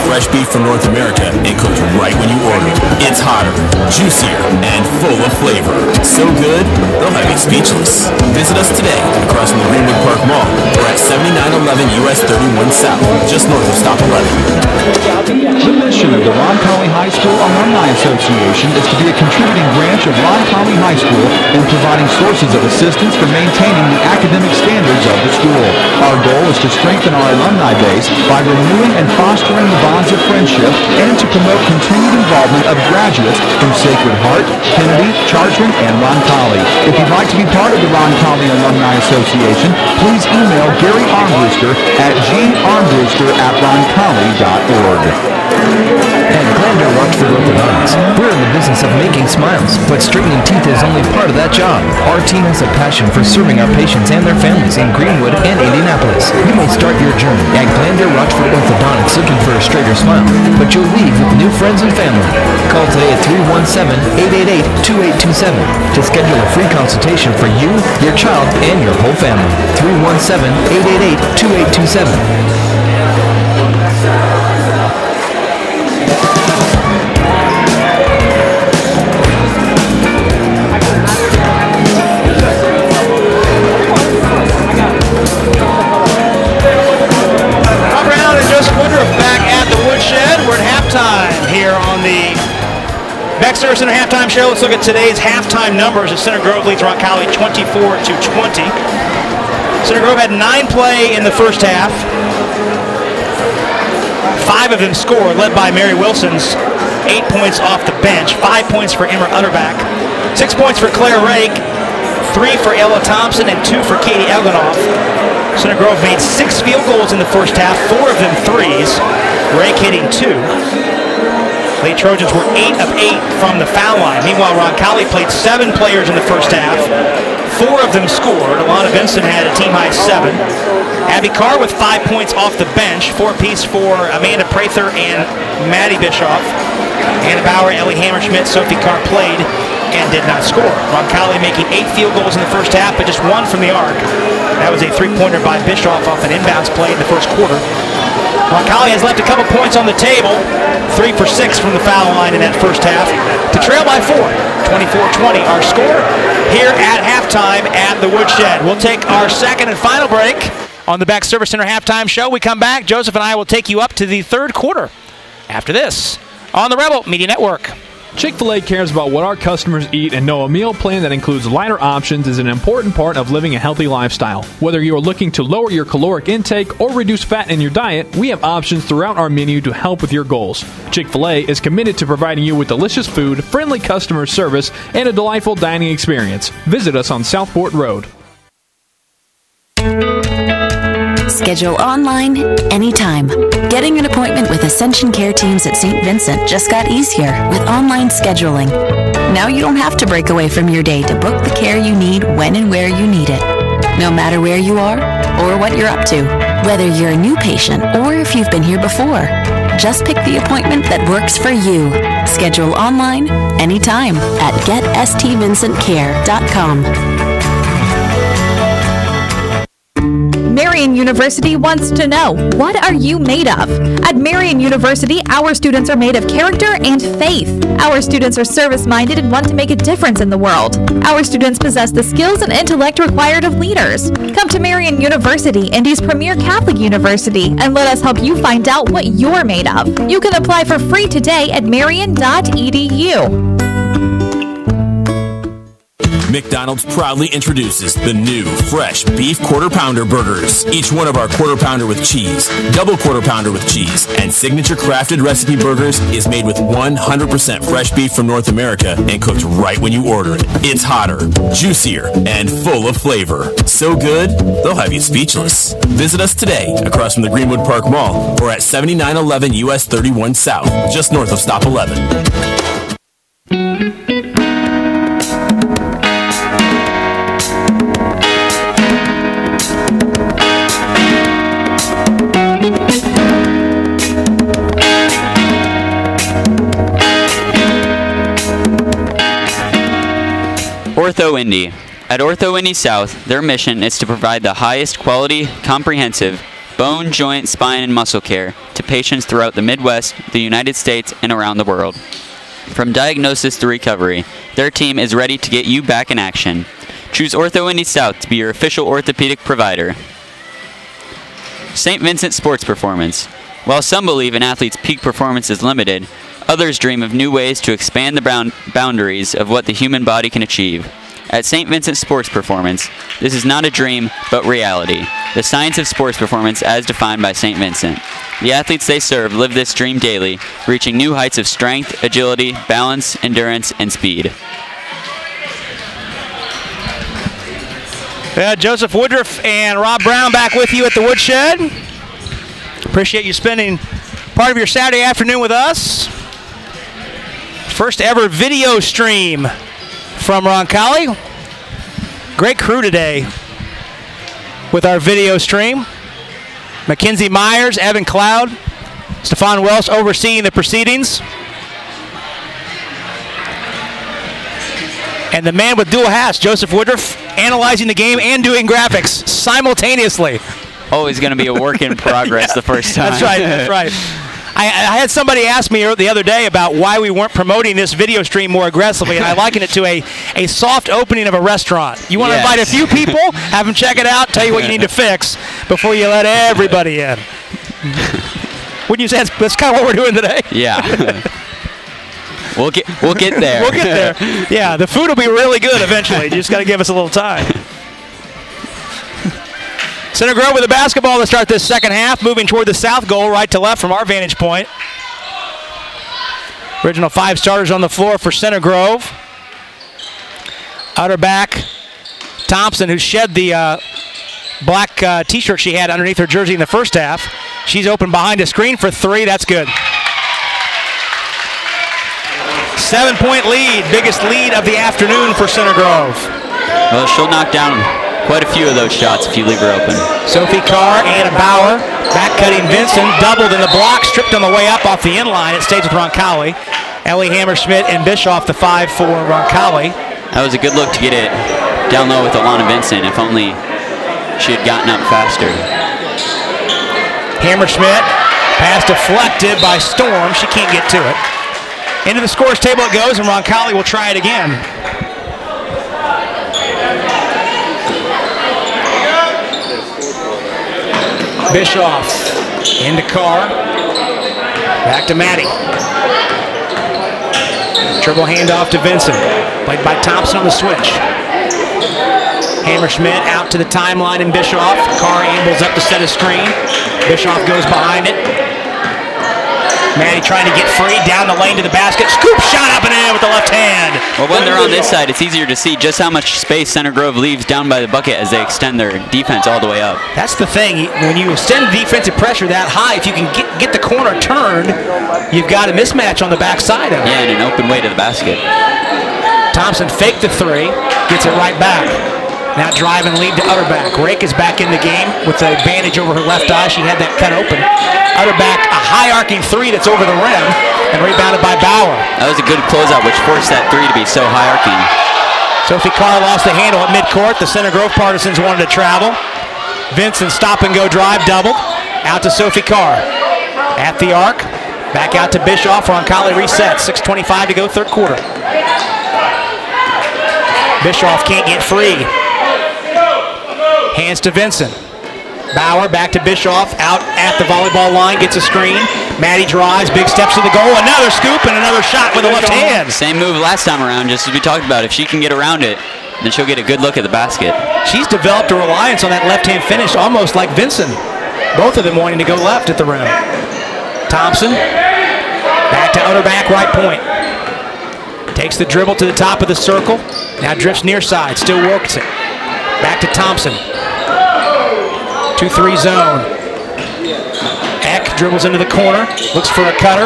fresh beef from North America and cooked right when you order. It's hotter, juicier, and full of flavor. So good, they'll have you speechless. Visit us today across from the Greenwood Park Mall or at 7911 US 31 South, just north of Stop 11. The mission of the Roncalli High School Alumni Association is to be a contributing branch of Roncalli High School in providing sources of assistance for maintaining the academic standards of the school. Our goal is to strengthen our alumni base by renewing and fostering the bonds of friendship and to promote continued involvement of graduates from Sacred Heart, Kennedy, Chartrand, and Roncalli. If you'd like to be part of the Roncalli Alumni Association, please email Gary Armbruster at garmbruster@roncalli.org. At Glander Rochford Orthodontics, we're in the business of making smiles, but straightening teeth is only part of that job. Our team has a passion for serving our patients and their families in Greenwood and Indianapolis. You may start your journey at Glander Rochford Orthodontics looking for a straighter smile, but you'll leave with new friends and family. Call today at 317-888-2827 to schedule a free consultation for you, your child, and your whole family. 317-888-2827. Here on the Beck Service Center halftime show. Let's look at today's halftime numbers as Center Grove leads Roncalli 24-20. Center Grove had 9 play in the first half. 5 of them scored, led by Mary Wilson's 8 points off the bench, 5 points for Emma Utterback, 6 points for Claire Rake, 3 for Ella Thompson, and 2 for Katie Elganoff. Center Grove made 6 field goals in the first half, 4 of them threes. Rake hitting 2. Lady Trojans were 8 of 8 from the foul line. Meanwhile, Roncalli played 7 players in the first half. 4 of them scored. Alana Vincent had a team-high 7. Abby Carr with 5 points off the bench. 4 apiece for Amanda Prather and Maddie Bischoff. Anna Bauer, Ellie Hammerschmidt, Sophie Carr played and did not score. Roncalli making 8 field goals in the first half, but just 1 from the arc. That was a 3-pointer by Bischoff off an inbounds play in the first quarter. Roncalli has left a couple points on the table. 3 for 6 from the foul line in that first half to trail by 4. 24-20 our score here at halftime at the Woodshed. We'll take our second and final break on the Beck Service Center halftime show. We come back. Joseph and I will take you up to the third quarter after this on the Rebel Media Network. Chick-fil-A cares about what our customers eat and know a meal plan that includes lighter options is an important part of living a healthy lifestyle. Whether you are looking to lower your caloric intake or reduce fat in your diet, we have options throughout our menu to help with your goals. Chick-fil-A is committed to providing you with delicious food, friendly customer service, and a delightful dining experience. Visit us on Southport Road. Schedule online anytime. Getting an appointment with Ascension Care teams at St. Vincent just got easier with online scheduling. Now you don't have to break away from your day to book the care you need when and where you need it. No matter where you are or what you're up to, whether you're a new patient or if you've been here before, just pick the appointment that works for you. Schedule online anytime at getstvvincentcare.com. Marian University wants to know, what are you made of? At Marian University, our students are made of character and faith. Our students are service-minded and want to make a difference in the world. Our students possess the skills and intellect required of leaders. Come to Marian University, Indy's premier Catholic university, and let us help you find out what you're made of. You can apply for free today at marian.edu. McDonald's proudly introduces the new fresh beef quarter pounder burgers. Each one of our quarter pounder with cheese, double quarter pounder with cheese, and signature crafted recipe burgers is made with 100% fresh beef from North America and cooked right when you order it. It's hotter, juicier, and full of flavor. So good, they'll have you speechless. Visit us today across from the Greenwood Park Mall or at 7911 US 31 South, just north of Stop 11. Ortho Indy. At Ortho Indy South, their mission is to provide the highest quality, comprehensive bone, joint, spine, and muscle care to patients throughout the Midwest, the United States, and around the world. From diagnosis to recovery, their team is ready to get you back in action. Choose Ortho Indy South to be your official orthopedic provider. St. Vincent Sports Performance. While some believe an athlete's peak performance is limited, others dream of new ways to expand the boundaries of what the human body can achieve. At St. Vincent Sports Performance, this is not a dream, but reality. The science of sports performance as defined by St. Vincent. The athletes they serve live this dream daily, reaching new heights of strength, agility, balance, endurance, and speed. Joseph Woodruff and Rob Brown back with you at the Woodshed. Appreciate you spending part of your Saturday afternoon with us. First ever video stream from Roncalli. Great crew today with our video stream. Mackenzie Myers, Evan Cloud, Stefan Welsh overseeing the proceedings. And the man with dual hats, Joseph Woodruff, analyzing the game and doing graphics simultaneously. Always going to be a work in progress the first time. That's right, that's right. I had somebody ask me the other day about why we weren't promoting this video stream more aggressively, and I liken it to a soft opening of a restaurant. You want to invite a few people, have them check it out, tell you what you need to fix before you let everybody in. Wouldn't you say that's kind of what we're doing today? Yeah. We'll get there. We'll get there. Yeah, the food will be really good eventually. You just got to give us a little time. Center Grove with the basketball to start this second half, moving toward the south goal, right to left from our vantage point. Original 5 starters on the floor for Center Grove. Outer back, Thompson, who shed the black t-shirt she had underneath her jersey in the first half. She's open behind a screen for 3. That's good. 7-point lead, biggest lead of the afternoon for Center Grove. Well, she'll knock down quite a few of those shots if you leave her open. Sophie Carr, Anna Bauer, back-cutting Vincent, doubled in the block, stripped on the way up off the inline. It stays with Roncalli. Ellie Hammerschmidt and Bischoff, the 5 for Roncalli. That was a good look to get it down low with Alana Vincent, if only she had gotten up faster. Hammerschmidt, pass deflected by Storm. She can't get to it. Into the scores table it goes, and Roncalli will try it again. Bischoff into Carr. Back to Maddie. Dribble handoff to Vincent. Played by Thompson on the switch. Hammerschmidt out to the timeline and Bischoff. Carr ambles up to set a screen. Bischoff goes behind it. Maddie trying to get free, down the lane to the basket. Scoop shot up and in with the left hand. Well, when they're on this side, it's easier to see just how much space Center Grove leaves down by the bucket as they extend their defense all the way up. That's the thing. When you extend defensive pressure that high, if you can get the corner turned, you've got a mismatch on the backside of it. Yeah, and an open way to the basket. Thompson faked the 3, gets it right back. Now drive and lead to Utterback. Rake is back in the game with a bandage over her left eye. She had that cut open. Utterback, a high arcing 3 that's over the rim and rebounded by Bauer. That was a good closeout, which forced that 3 to be so high arcing. Sophie Carr lost the handle at midcourt. The Center Grove partisans wanted to travel. Vincent stop and go drive, doubled. Out to Sophie Carr. At the arc. Back out to Bischoff. Roncalli resets. 6:25 to go, third quarter. Bischoff can't get free. Hands to Vincent. Bauer back to Bischoff, out at the volleyball line, gets a screen. Maddie drives, big steps to the goal, another scoop and another shot with the left hand. Same move last time around, just as we talked about. If she can get around it, then she'll get a good look at the basket. She's developed a reliance on that left-hand finish, almost like Vincent. Both of them wanting to go left at the rim. Thompson, back to Utterback, right point. Takes the dribble to the top of the circle, now drifts near side, still works it. Back to Thompson. 2-3 zone. Eck dribbles into the corner, looks for a cutter.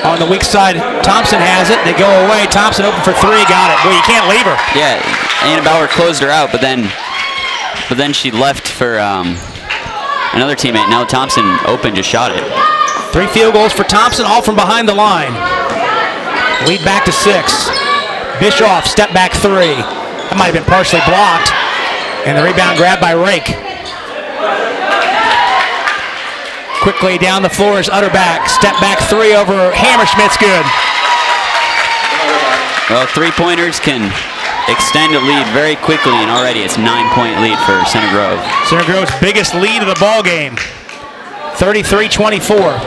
On the weak side, Thompson has it. They go away. Thompson open for 3, got it. Well, you can't leave her. Yeah, Anna Bauer closed her out, but then she left for another teammate. Now Thompson open, just shot it. 3 field goals for Thompson, all from behind the line. Lead back to 6. Bischoff, step back 3. That might have been partially blocked. And the rebound grabbed by Rake. Quickly down the floor is Utterback. Step back three over Hammerschmidt's good. Well, three-pointers can extend a lead very quickly, and already it's 9-point lead for Center Grove. Center Grove's biggest lead of the ball game. 33-24.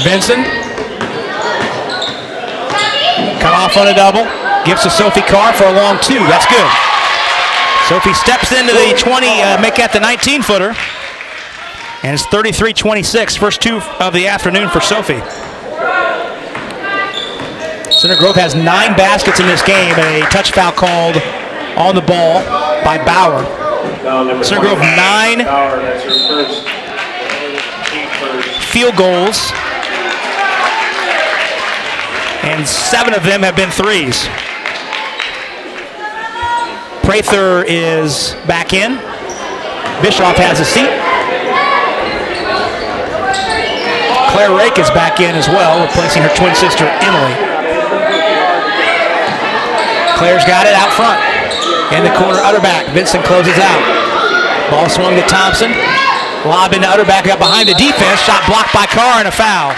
Vinson. Cut off on a double. Gives to Sophie Carr for a long two. That's good. Sophie steps into the 20, make that the 19-footer. And it's 33-26, first two of the afternoon for Sophie. Center Grove has 9 baskets in this game, and a touch foul called on the ball by Bauer. Center Grove 9 field goals, and 7 of them have been threes. Prather is back in. Bischoff has a seat. Claire Rake is back in as well, replacing her twin sister, Emily. Claire's got it out front. In the corner, Utterback. Vincent closes out. Ball swung to Thompson. Lob into Utterback, got behind the defense. Shot blocked by Carr and a foul.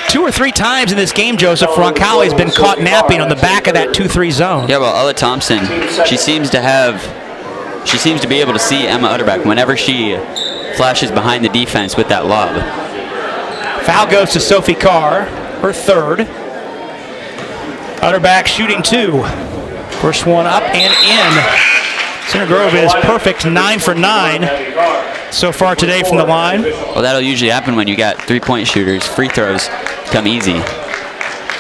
2 or 3 times in this game, Joseph, Roncalli has been caught napping on the back of that 2-3 zone. Yeah, well, Ella Thompson, she seems to be able to see Emma Utterback whenever she flashes behind the defense with that lob. Foul goes to Sophie Carr, her third. Utterback shooting 2. First one up and in. Center Grove is perfect, 9 for 9 so far today from the line. Well, that'll usually happen when you got three-point shooters. Free throws come easy.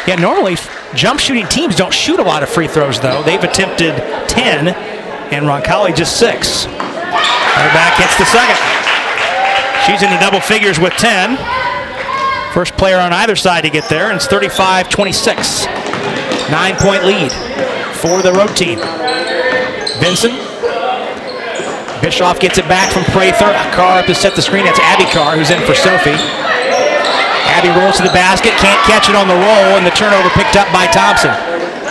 Yeah, normally jump shooting teams don't shoot a lot of free throws, though. They've attempted 10, and Roncalli just 6. Utterback hits the second. She's into double figures with 10. First player on either side to get there, and it's 35-26. 9-point lead for the road team. Vinson. Bischoff gets it back from Prather. Carr up to set the screen. That's Abby Carr, who's in for Sophie. Abby rolls to the basket, can't catch it on the roll, and the turnover picked up by Thompson.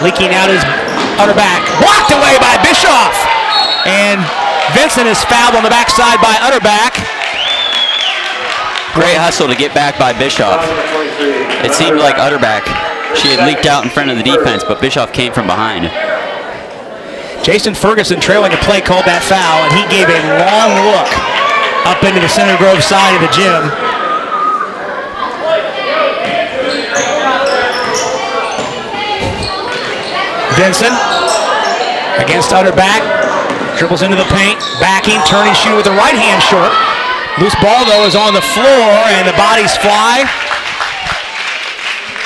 Leaking out is Utterback. Blocked away by Bischoff. And Vincent is fouled on the backside by Utterback. Great hustle to get back by Bischoff. It seemed like Utterback, she had leaked out in front of the defense, but Bischoff came from behind. Jason Ferguson, trailing a play, called that foul, and he gave a long look up into the Center Grove side of the gym. Vincent against Utterback, dribbles into the paint, backing, turning, shooting with the right hand short. Loose ball, though, is on the floor, and the bodies fly.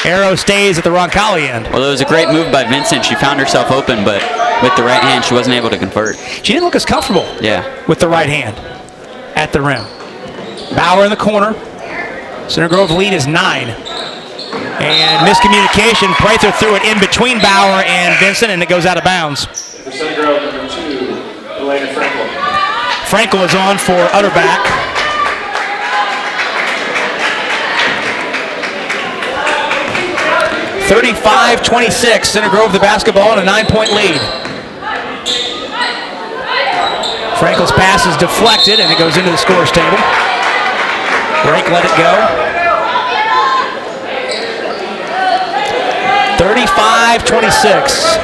Arrow stays at the Roncalli end. Well, it was a great move by Vincent. She found herself open, but with the right hand, she wasn't able to convert. She didn't look as comfortable with the right hand at the rim. Bauer in the corner. Center Grove lead is 9. And miscommunication. Prather threw it in between Bauer and Vincent, and it goes out of bounds. For Center Grove, number 2, Elena Frankel. Frankel is on for Utterback. (35-26). Center Grove the basketball and a 9-point lead. Frankel's pass is deflected, and it goes into the scorer's table. Rake let it go. 35-26.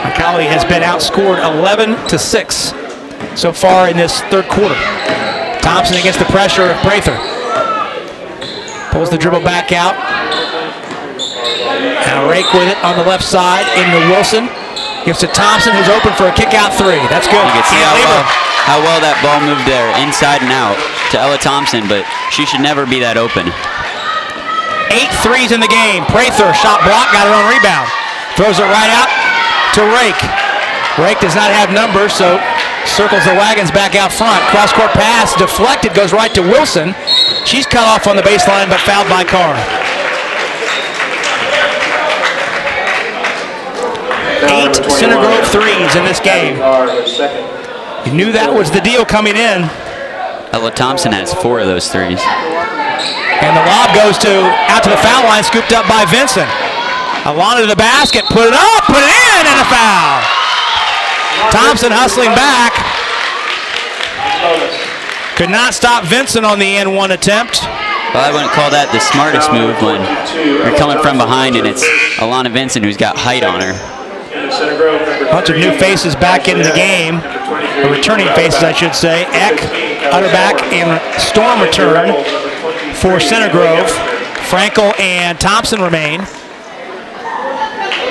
Roncalli has been outscored 11-6 so far in this third quarter. Thompson against the pressure of Prather. Pulls the dribble back out. Now Rake with it on the left side into Wilson. Gives to Thompson, who's open for a kick-out 3. That's good. You can see how well that ball moved there, inside and out, to Ella Thompson, but she should never be that open. 8 threes in the game. Prather, shot block, got her own rebound. Throws it right out to Rake. Rake does not have numbers, so circles the wagons back out front. Cross-court pass, deflected, goes right to Wilson. She's cut off on the baseline, but fouled by Carr. 8 Center Grove threes in this game. You knew that was the deal coming in. Ella Thompson has 4 of those threes. And the lob goes out to the foul line, scooped up by Vincent. Alana to the basket, put it up, put it in, and a foul. Thompson hustling back. Could not stop Vincent on the N1 attempt. Well, I wouldn't call that the smartest move when you're coming from behind and it's Alana Vincent who's got height on her. A bunch of new faces back into the game, or returning faces, I should say. Eck, Utterback, and Storm return for Center Grove. Frankel and Thompson remain.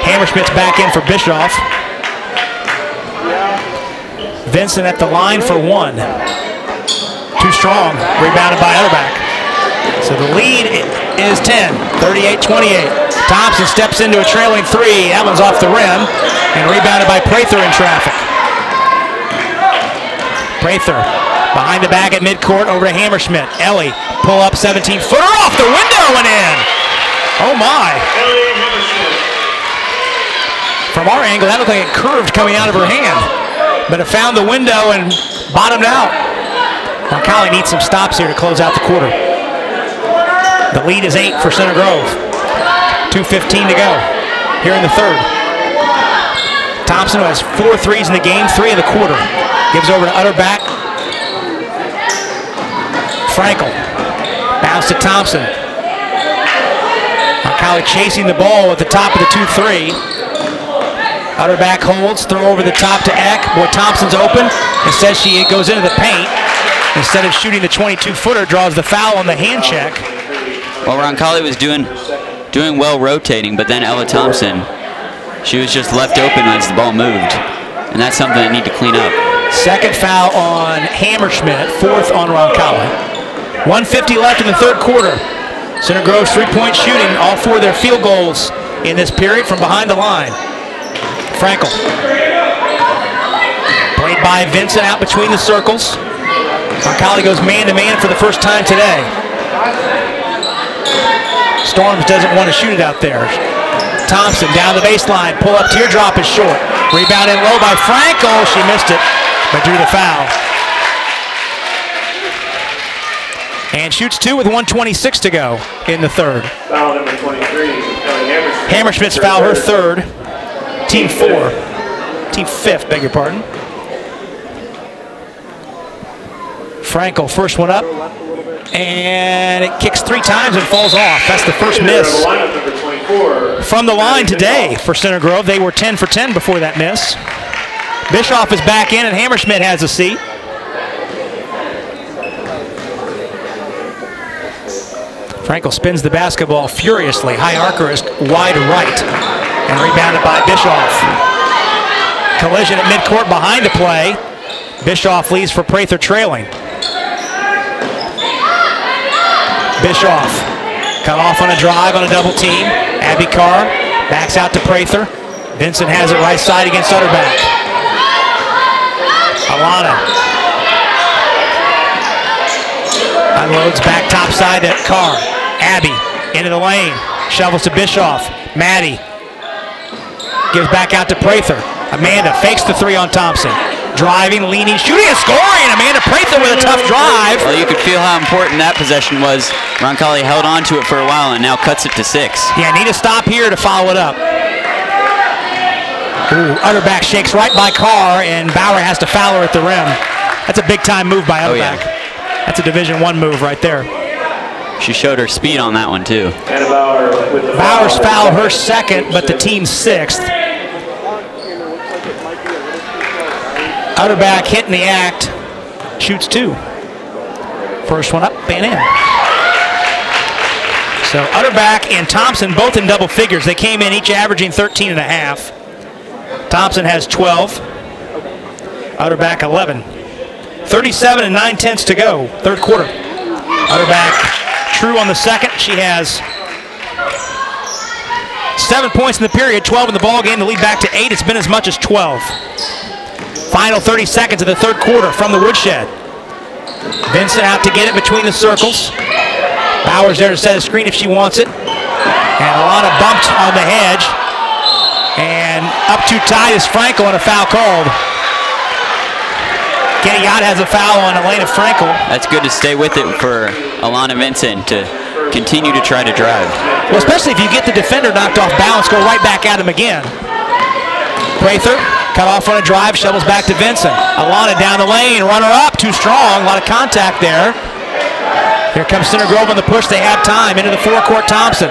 Hammerschmidt's back in for Bischoff. Vincent at the line for one. Too strong, rebounded by Utterback. So the lead is 10, 38-28. Thompson steps into a trailing three. That one's off the rim and rebounded by Prather in traffic. Prather behind the back at midcourt over to Hammerschmidt. Ellie, pull up 17-footer off the window and in. Oh my. From our angle, that looked like it curved coming out of her hand, but it found the window and bottomed out. Roncalli needs some stops here to close out the quarter. The lead is 8 for Center Grove. 2:15 to go here in the third. Thompson, who has 4 threes in the game, 3 in the quarter. Gives over to Utterback. Frankel. Bounce to Thompson. Roncalli chasing the ball at the top of the 2-3. Utterback holds, throw over the top to Eck. Boy, Thompson's open. Instead, she goes into the paint. Instead of shooting the 22-footer, draws the foul on the hand check. Well, Roncalli was doing well rotating, but then Ella Thompson, she was just left open as the ball moved. And that's something I need to clean up. Second foul on Hammerschmidt, 4th on Roncalli. 1:50 left in the third quarter. Center Grove's three-point shooting, all 4 of their field goals in this period from behind the line. Frankel. Played by Vincent out between the circles. Roncalli goes man-to-man for the first time today. Storms doesn't want to shoot it out there. Thompson down the baseline, pull up, teardrop is short. Rebound in low by Frankel. She missed it, but drew the foul. And shoots 2 with 1:26 to go in the third. Foul number 23, Hammerschmidt's foul, her third. Team 4. Team 5th, beg your pardon. Frankel, first one up. And it kicks 3 times and falls off. That's the first miss from the line today for Center Grove. They were 10 for 10 before that miss. Bischoff is back in and Hammerschmidt has a seat. Frankel spins the basketball furiously. High arcer is wide right and rebounded by Bischoff. Collision at midcourt behind the play. Bischoff leaves for Prather trailing. Bischoff cut off on a drive on a double team. Abby Carr backs out to Prather. Vincent has it right side against Utterback. Alana unloads back top side to Carr. Abby into the lane. Shovels to Bischoff. Maddie gives back out to Prather. Amanda fakes the 3 on Thompson. Driving, leaning, shooting, and scoring. Amanda Prather with a tough drive. Well, you could feel how important that possession was. Roncalli held on to it for a while and now cuts it to 6. Yeah, need a stop here to follow it up. Ooh, Utterback shakes right by Carr, and Bauer has to foul her at the rim. That's a big-time move by Utterback. Oh, yeah. That's a Division I move right there. She showed her speed on that one, too. And Bauer's foul, her second, but the team's 6th. Utterback hitting the act, shoots 2. First one up and in. So Utterback and Thompson both in double figures. They came in each averaging 13.5. Thompson has 12. Utterback 11. 37 and 9/10 to go, third quarter. Utterback true on the second. She has 7 points in the period, 12 in the ball game. The lead back to 8. It's been as much as 12. Final 30 seconds of the third quarter from the woodshed. Vincent out to get it between the circles. Bauer's there to set a screen if she wants it. And Alana bumped on the hedge. And up too tight is Frankel and a foul called. Kenny Yott has a foul on Elena Frankel. That's good to stay with it for Alana Vincent to continue to try to drive. Well, especially if you get the defender knocked off balance, go right back at him again. Prather, cut off on a drive, shovels back to Vincent. Alana down the lane, runner up, too strong, a lot of contact there. Here comes Center Grove on the push, they have time, into the forecourt, Thompson.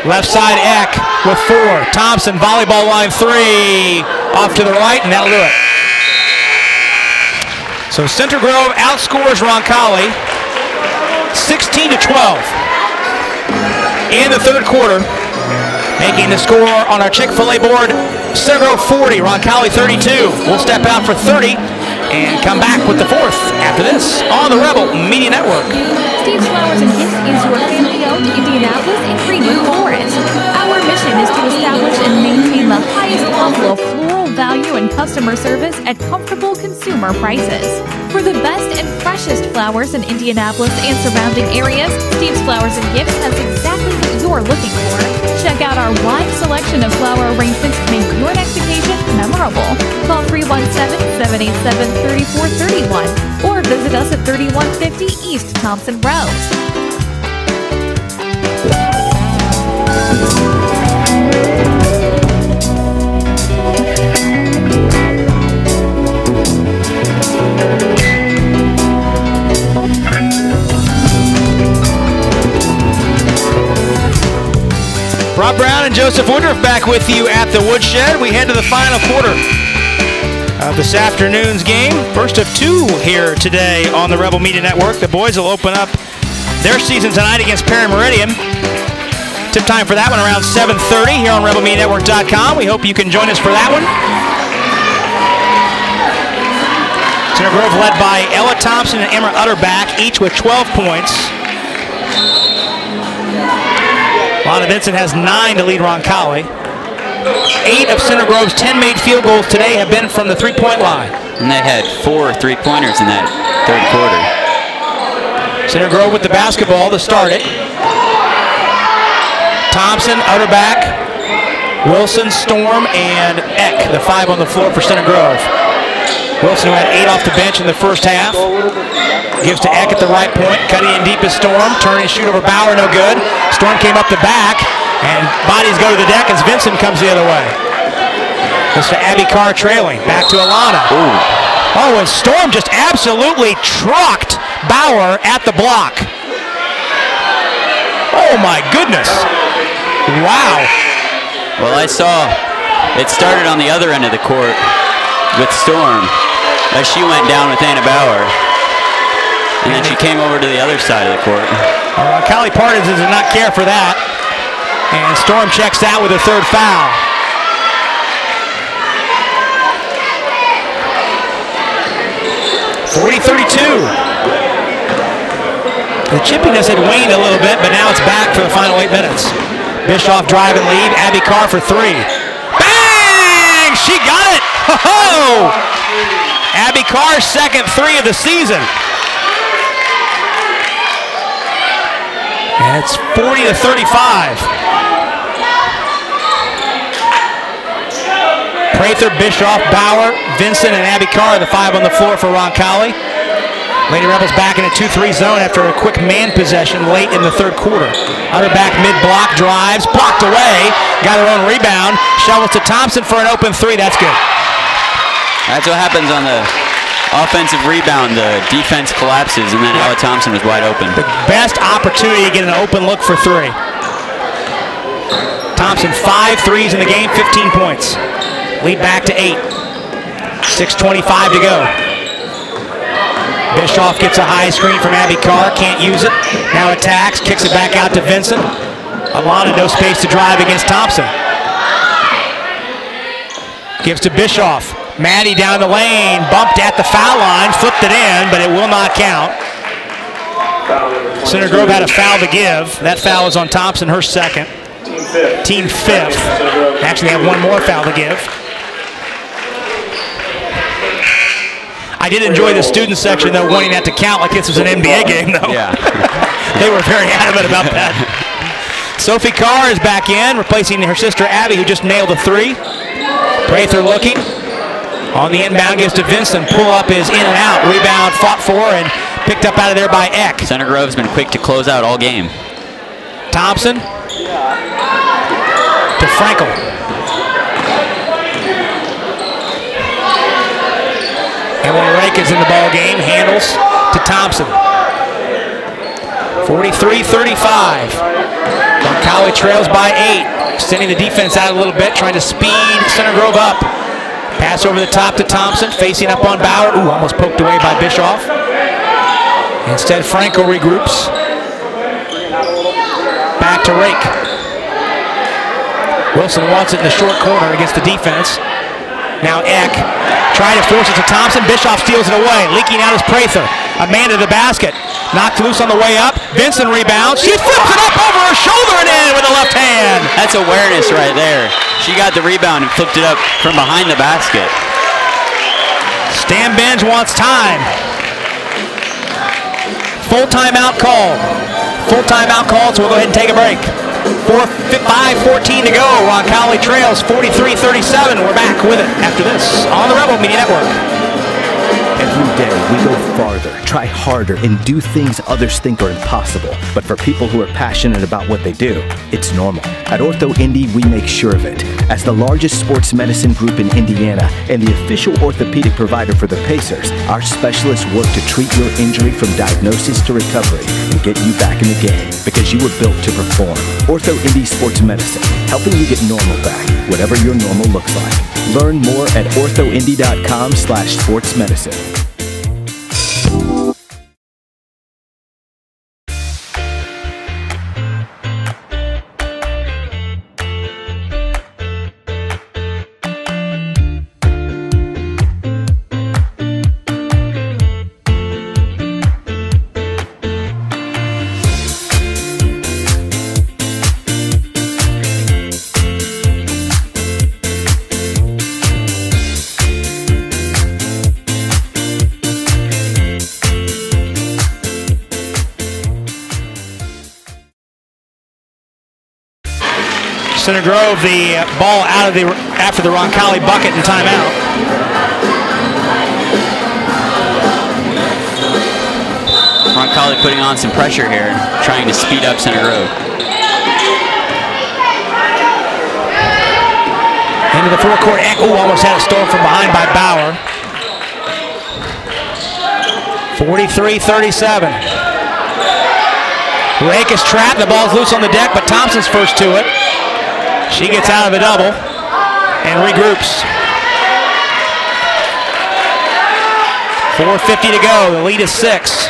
Left side, Eck with 4. Thompson, volleyball line 3, off to the right, and that'll do it. So Center Grove outscores Roncalli 16-12 in the third quarter. Making the score on our Chick-fil-A board, Center Grove 40, Roncalli 32. We'll step out for 30 and come back with the fourth after this on the Rebel Media Network. Steve's Flowers and Gifts is your family-owned Indianapolis and Greenwood florist. Our mission is to establish and maintain the highest level of floral value and customer service at comfortable consumer prices. For the best and freshest flowers in Indianapolis and surrounding areas, Steve's Flowers and Gifts has exactly what you're looking for. Check out our wide selection of flower arrangements to make your next occasion memorable. Call 317-787-3431 or visit us at 3150 East Thompson Road. Rob Brown and Joseph Woodruff back with you at the Woodshed. We head to the final quarter of this afternoon's game. First of 2 here today on the Rebel Media Network. The boys will open up their season tonight against Perry Meridian. Tip time for that one around 7:30 here on RebelMediaNetwork.com. We hope you can join us for that one. Center Grove led by Ella Thompson and Emma Utterback, each with 12 points. Lana Vincent has 9 to lead Roncalli. 8 of Center Grove's 10 made field goals today have been from the three-point line. And they had 4 3-pointers in that third quarter. Center Grove with the basketball to start it. Thompson, Utterback, Wilson, Storm, and Eck, the 5 on the floor for Center Grove. Wilson, who had 8 off the bench in the first half, gives to Eck at the right point, cutting in deep is Storm, turn and shoot over Bauer, no good. Storm came up the back, and bodies go to the deck as Vincent comes the other way. It's to Abby Carr trailing, back to Alana. Ooh. Oh, and Storm just absolutely trucked Bauer at the block. Oh my goodness. Wow. Well, I saw it started on the other end of the court with Storm as she went down with Anna Bauer. And then she came over to the other side of the court. Callie Partisans did not care for that. And Storm checks out with her third foul. The chippiness had waned a little bit, but now it's back for the final 8 minutes. Bischoff drive and lead. Abby Carr for 3. Bang! She got it! Ho-ho! Abby Carr's second 3 of the season. And it's 40-35. Prather, Bischoff, Bauer, Vincent, and Abby Carr, the 5 on the floor for Roncalli. Lady Rebels back in a 2-3 zone after a quick man possession late in the third quarter. Utterback mid-block, drives, blocked away, got her own rebound, shovels to Thompson for an open 3, that's good. That's what happens on the offensive rebound. The defense collapses, and then Ella Thompson was wide open. The best opportunity to get an open look for 3. Thompson, 5 threes in the game, 15 points. Lead back to 8. 6:25 to go. Bischoff gets a high screen from Abby Carr, can't use it. Now attacks, kicks it back out to Vincent. Alana, no space to drive against Thompson. Gives to Bischoff. Maddie down the lane, bumped at the foul line, flipped it in, but it will not count. Center Grove had a foul to give. That foul is on Thompson, her second. Team fifth. Actually, they have one more foul to give. I did enjoy the student section, though, wanting that to count like this was an NBA game, though. Yeah. They were very adamant about that. Sophie Carr is back in, replacing her sister Abby, who just nailed a 3. Prather looking. On the inbound, gives to Vincent. Pull-up is in and out. Rebound fought for and picked up out of there by Eck. Center Grove's been quick to close out all game. Thompson to Frankel. Emily Rake is in the ball game. Handles to Thompson. 43-35. Roncalli trails by 8. Extending the defense out a little bit, trying to speed Center Grove up. Pass over the top to Thompson, facing up on Bauer. Ooh, almost poked away by Bischoff. Instead, Franco regroups. Back to Rake. Wilson wants it in the short corner against the defense. Now Eck trying to force it to Thompson. Bischoff steals it away. Leaking out is Prather. A man to the basket. Knocked loose on the way up. Vincent rebounds. She flips it up over her shoulder and in with the left hand. That's awareness right there. She got the rebound and flipped it up from behind the basket. Stan Benj wants time. Full timeout call. Full timeout call, so we'll go ahead and take a break. 5:14 to go. Roncalli trails 43-37. We're back with it after this on the Rebel Media Network. Every day we go farther, try harder, and do things others think are impossible. But for people who are passionate about what they do, it's normal. At Ortho Indy, we make sure of it. As the largest sports medicine group in Indiana and the official orthopedic provider for the Pacers, our specialists work to treat your injury from diagnosis to recovery and get you back in the game because you were built to perform. Ortho Indy Sports Medicine, helping you get normal back, whatever your normal looks like. Learn more at orthoindy.com/sportsmedicine. Center Grove, the ball out of the after the Roncalli bucket and timeout. Roncalli putting on some pressure here, trying to speed up Center Grove. Into the forecourt, Echo almost had it stolen from behind by Bauer. 43-37. Rake is trapped, the ball's loose on the deck, but Thompson's first to it. She gets out of a double and regroups. 4:50 to go, the lead is 6.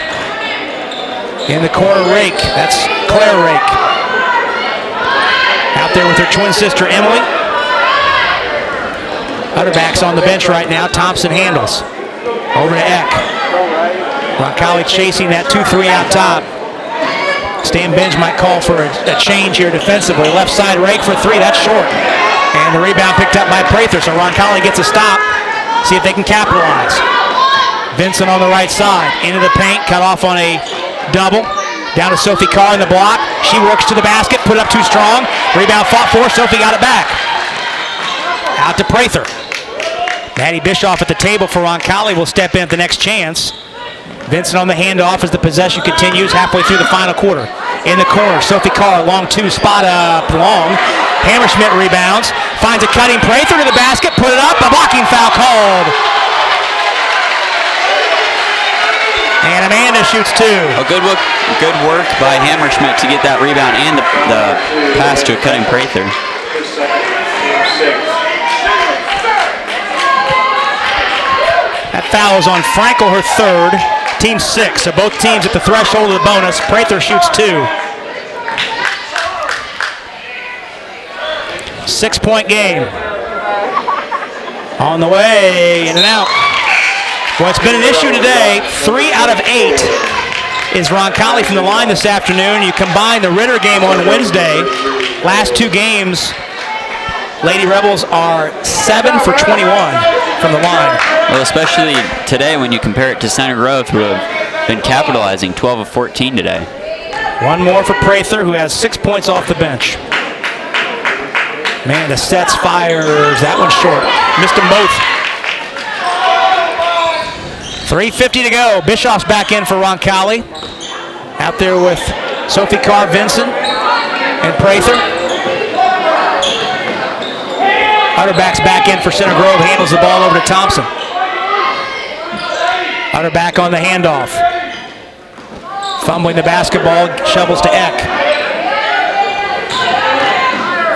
In the corner, Rake, that's Claire Rake. Out there with her twin sister, Emily. Utterback's on the bench right now, Thompson handles. Over to Eck. Roncalli chasing that 2-3 out top. Stan Benj might call for a change here defensively. Left side Rake for 3, that's short. And the rebound picked up by Prather, so Roncalli gets a stop. See if they can capitalize. Vincent on the right side, into the paint, cut off on a double. Down to Sophie Carr in the block. She works to the basket, put up too strong. Rebound fought for, Sophie got it back. Out to Prather. Maddie Bischoff at the table for Roncalli will step in at the next chance. Vincent on the handoff as the possession continues halfway through the final quarter. In the corner, Sophie Carr, long 2, spot up long. Hammerschmidt rebounds, finds a cutting Prather to the basket, put it up, a blocking foul called. And Amanda shoots 2. A good work by Hammerschmidt to get that rebound and the pass to a cutting Prather. That foul is on Frankel, her 3rd. Team 6, so both teams at the threshold of the bonus. Prather shoots 2. 6-point game. On the way, in and out. Well, it's been an issue today. 3 out of 8 is Roncalli from the line this afternoon. You combine the Ritter game on Wednesday. Last 2 games, Lady Rebels are 7 for 21 from the line. Well, especially today when you compare it to Center Grove, who have been capitalizing 12 of 14 today. One more for Prather, who has 6 points off the bench. Man, the sets fires. That one's short. Missed them both. 3:50 to go. Bischoff's back in for Roncalli. Out there with Sophie Carr, Vincent, and Prather. Utterback's back in for Center Grove. Handles the ball over to Thompson. Utterback on the handoff. Fumbling the basketball, shovels to Eck.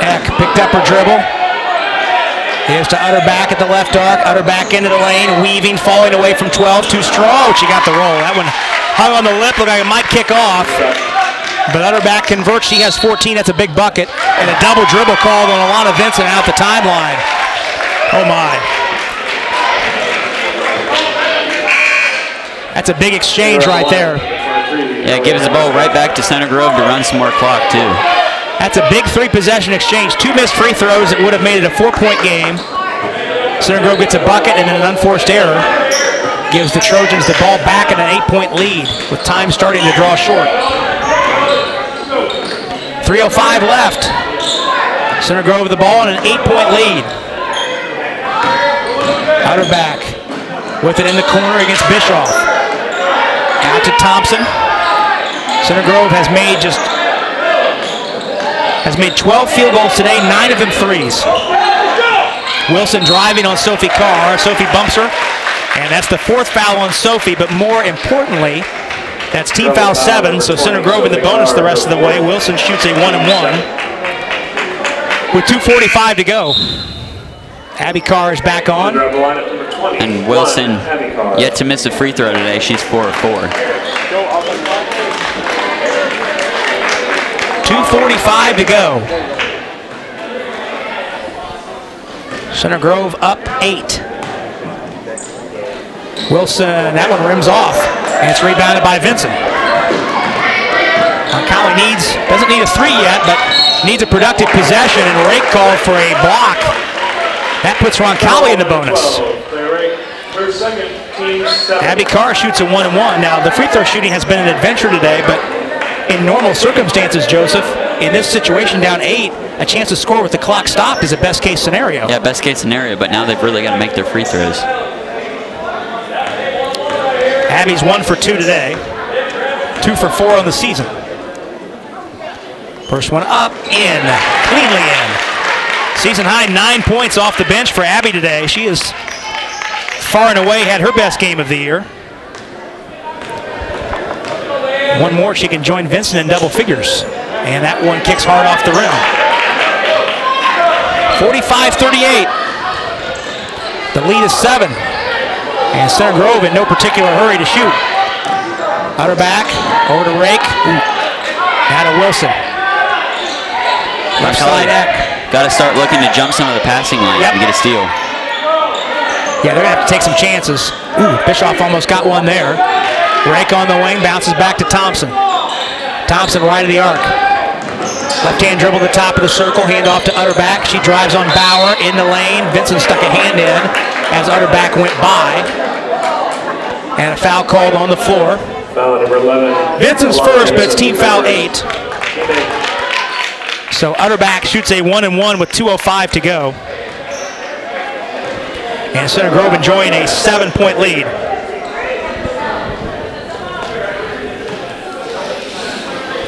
Eck picked up her dribble. Here's to Utterback at the left arc. Utterback into the lane, weaving, falling away from 12. Too strong. She got the roll. That one hung on the lip, looked like it might kick off. But Utterback converts. She has 14. That's a big bucket. And a double dribble called on Alana Vincent out the timeline. Oh my. That's a big exchange right there. Yeah, it gives the ball right back to Center Grove to run some more clock too. That's a big 3-possession exchange. 2 missed free throws that would have made it a 4-point game. Center Grove gets a bucket and then an unforced error. Gives the Trojans the ball back in an 8-point lead with time starting to draw short. 3:05 left. Center Grove with the ball and an 8-point lead. Utterback with it in the corner against Bischoff. Out to Thompson. Center Grove has made 12 field goals today, 9 of them threes. Wilson driving on Sophie Carr. Sophie bumps her, and that's the 4th foul on Sophie, but more importantly, that's team foul 7, so Center Grove in the bonus the rest of the way. Wilson shoots a 1-and-1 with 2:45 to go. Abby Carr is back on. And Wilson yet to miss a free throw today. She's 4 of 4. 2:45 to go. Center Grove up 8. Wilson, that one rims off, and it's rebounded by Vincent. Roncalli doesn't need a 3 yet, but needs a productive possession, and Rake called for a block. That puts Roncalli in the bonus. Abby Carr shoots a 1-and-1. Now, the free throw shooting has been an adventure today, but in normal circumstances, Joseph, in this situation down 8, a chance to score with the clock stopped is a best case scenario. Yeah, best case scenario, but now they've really got to make their free throws. Abby's 1 for 2 today. 2 for 4 on the season. First one up, in, cleanly in. Season high 9 points off the bench for Abby today. She is far and away had her best game of the year. One more, she can join Vincent in double figures. And that one kicks hard off the rim. 45-38. The lead is 7. And Center Grove in no particular hurry to shoot. Utterback, over to Rake. Now to Wilson. Left side Eck. Got to start looking to jump some of the passing lines and get a steal. Yeah, they're going to have to take some chances. Ooh, Bischoff almost got one there. Rake on the wing, bounces back to Thompson. Thompson right of the arc. Left-hand dribble to the top of the circle, hand off to Utterback. She drives on Bauer in the lane. Vincent stuck a hand in as Utterback went by. And a foul called on the floor. Foul number 11. Vincent's first, but it's team foul 8. So Utterback shoots a 1-and-1 with 2:05 to go. And Center Grove enjoying a 7-point lead.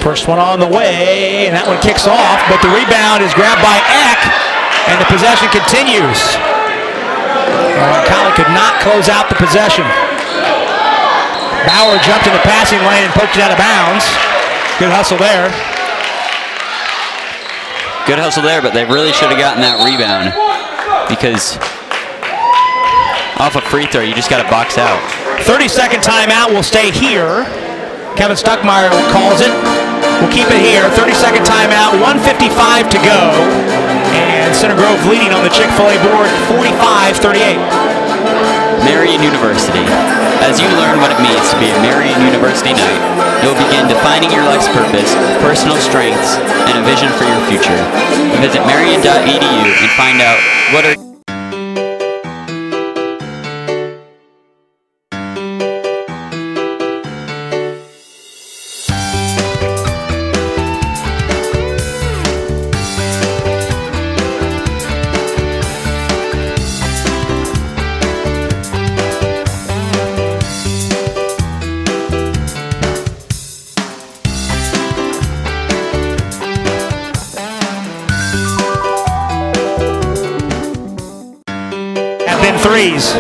First one on the way, and that one kicks off, but the rebound is grabbed by Eck, and the possession continues. Roncalli could not close out the possession. Bauer jumped in the passing lane and poked it out of bounds. Good hustle there. Good hustle there, but they really should have gotten that rebound because off a free throw, you just got to box out. 30-second timeout will stay here. Kevin Stuckmeyer calls it. We'll keep it here. 30-second timeout, 1:55 to go. And Center Grove leading on the Chick-fil-A board, 45-38. Marian University. As you learn what it means to be a Marian University Knight, you'll begin defining your life's purpose, personal strengths, and a vision for your future. Visit marian.edu and find out what are threes.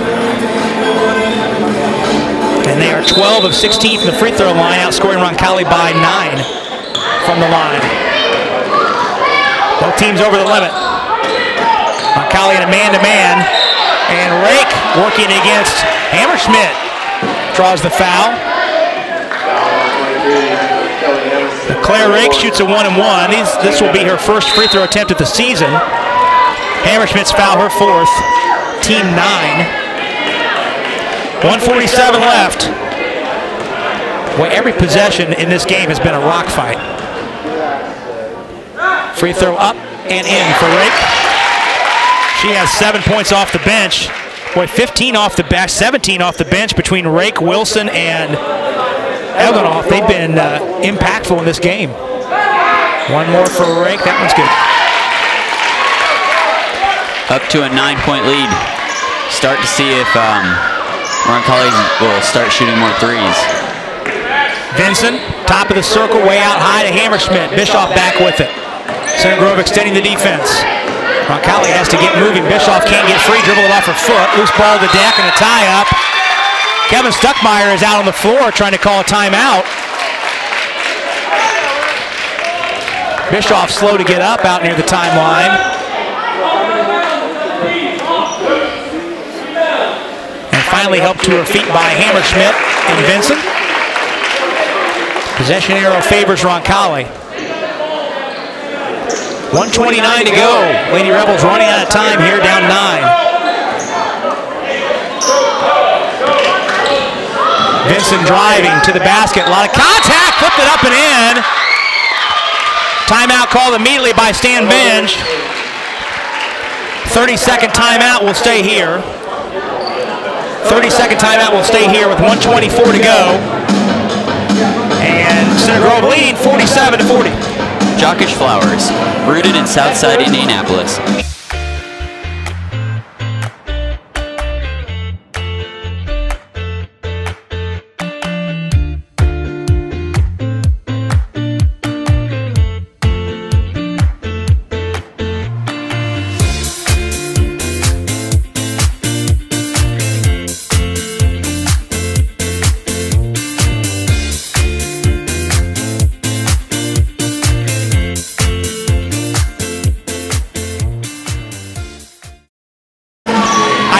And they are 12 of 16 from the free throw line, outscoring Roncalli by 9 from the line. Both teams over the limit. Roncalli in a man-to-man. And Rake working against Hammerschmidt. Draws the foul. Claire Rake shoots a 1-and-1. This will be her first free throw attempt of the season. Hammerschmidt's foul, her fourth. Team 9. 1:47 left. Boy, every possession in this game has been a rock fight. Free throw up and in for Rake. She has 7 points off the bench. Boy, 15 off the bench, 17 off the bench between Rake, Wilson, and Evanoff. They've been impactful in this game. One more for Rake. That one's good. Up to a 9-point lead. Start to see if Roncalli will start shooting more threes. Vincent, top of the circle, way out high to Hammerschmidt. Bischoff back with it. Center Grove extending the defense. Roncalli has to get moving. Bischoff can't get free, dribble it off her foot. Loose ball to the deck and a tie-up. Kevin Stuckmeyer is out on the floor trying to call a timeout. Bischoff slow to get up out near the timeline. And finally helped to her feet by Hammerschmidt and Vincent. Possession arrow favors Roncalli. 1:29 to go. Lady Rebels running out of time here, down 9. Vincent driving to the basket. A lot of contact. Flipped it up and in. Timeout called immediately by Stan Benj. 30-second timeout will stay here. 30-second timeout will stay here with 1:24 to go. And Center Grove leading 47-40. Jockish Flowers, rooted in Southside Indianapolis.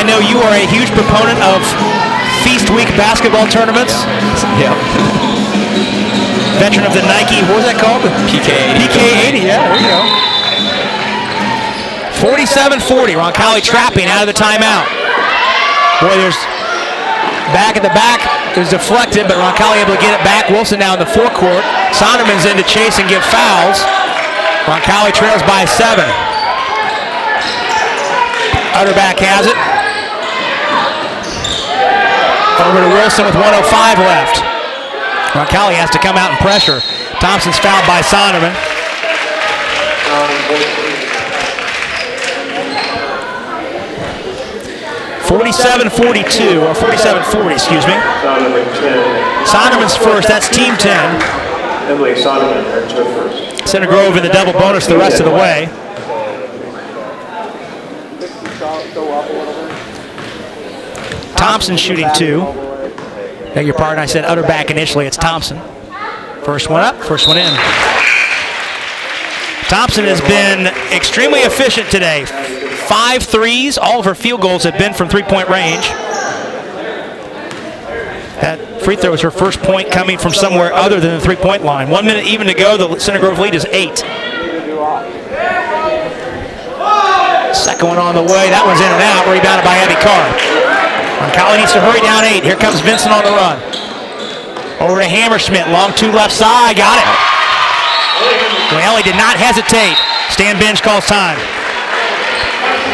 I know you are a huge proponent of Feast Week basketball tournaments. Yep. Veteran of the Nike, what was that called? PK80. PK80, yeah, there you go. 47-40, Roncalli trapping out of the timeout. Boy, there's back at the back. It was deflected, but Roncalli able to get it back. Wilson now in the forecourt. Sonderman's in to chase and give fouls. Roncalli trails by 7. Utterback has it. Over to Wilson with 1:05 left. Roncalli has to come out and pressure. Thompson's fouled by Sonderman. (47-42) or 47-40, excuse me. Sonderman's first. That's team 10. Emily Sonderman, her first. Center Grove in the double bonus the rest of the way. Thompson shooting 2. Beg your pardon, I said Utterback initially. It's Thompson. First one up, first one in. Thompson has been extremely efficient today. 5 threes. All of her field goals have been from three-point range. That free throw was her first point coming from somewhere other than the three-point line. 1 minute even to go. The Center Grove lead is 8. Second one on the way. That one's in and out. Rebounded by Abby Carr. Roncalli needs to hurry down 8. Here comes Vincent on the run. Over to Hammerschmidt. Long 2 left side. Got it. Well, he did not hesitate. Stan Benj calls time.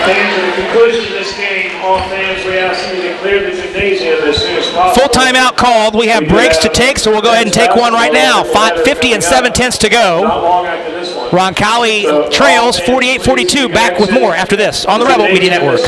Fans, at the conclusion of this game, all fans, we ask you to clear the gymnasium as soon as possible. Full timeout called. We have breaks to take, so we'll go ahead and take one right now. 50 and 7/10 to go. Not long after this one. Roncalli trails 48-42. Back with more after this on the Rebel Media Network.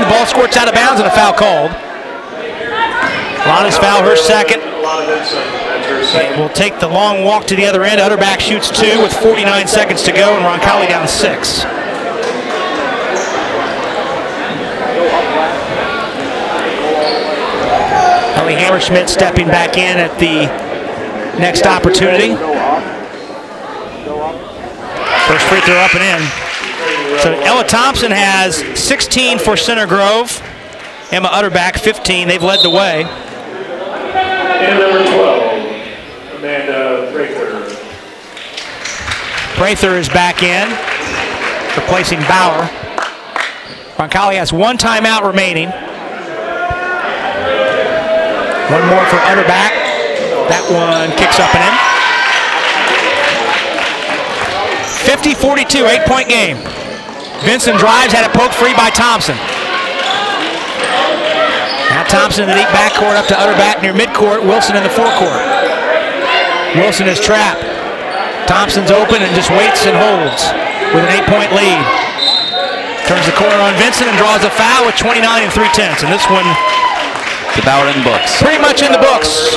the ball squirts out of bounds and a foul called. Lonnie's foul, her second. And will take the long walk to the other end. Utterback shoots 2 with 49 seconds to go, and Roncalli down 6. Ellie Hammerschmidt stepping back in at the next opportunity. First free throw up and in. So Ella Thompson has 16 for Center Grove. Emma Utterback 15. They've led the way. And number 12, Amanda Prather. Prather is back in, replacing Bauer. Roncalli has 1 timeout remaining. 1 more for Utterback. That one kicks up and in. 50-42, 8-point game. Vincent drives, had it poked free by Thompson. Now Thompson in the deep backcourt up to Utterback near midcourt. Wilson in the forecourt. Wilson is trapped. Thompson's open and just waits and holds with an 8-point lead. Turns the corner on Vincent and draws a foul with 29 3/10. And this one, the Bauer in the books. Pretty much in the books.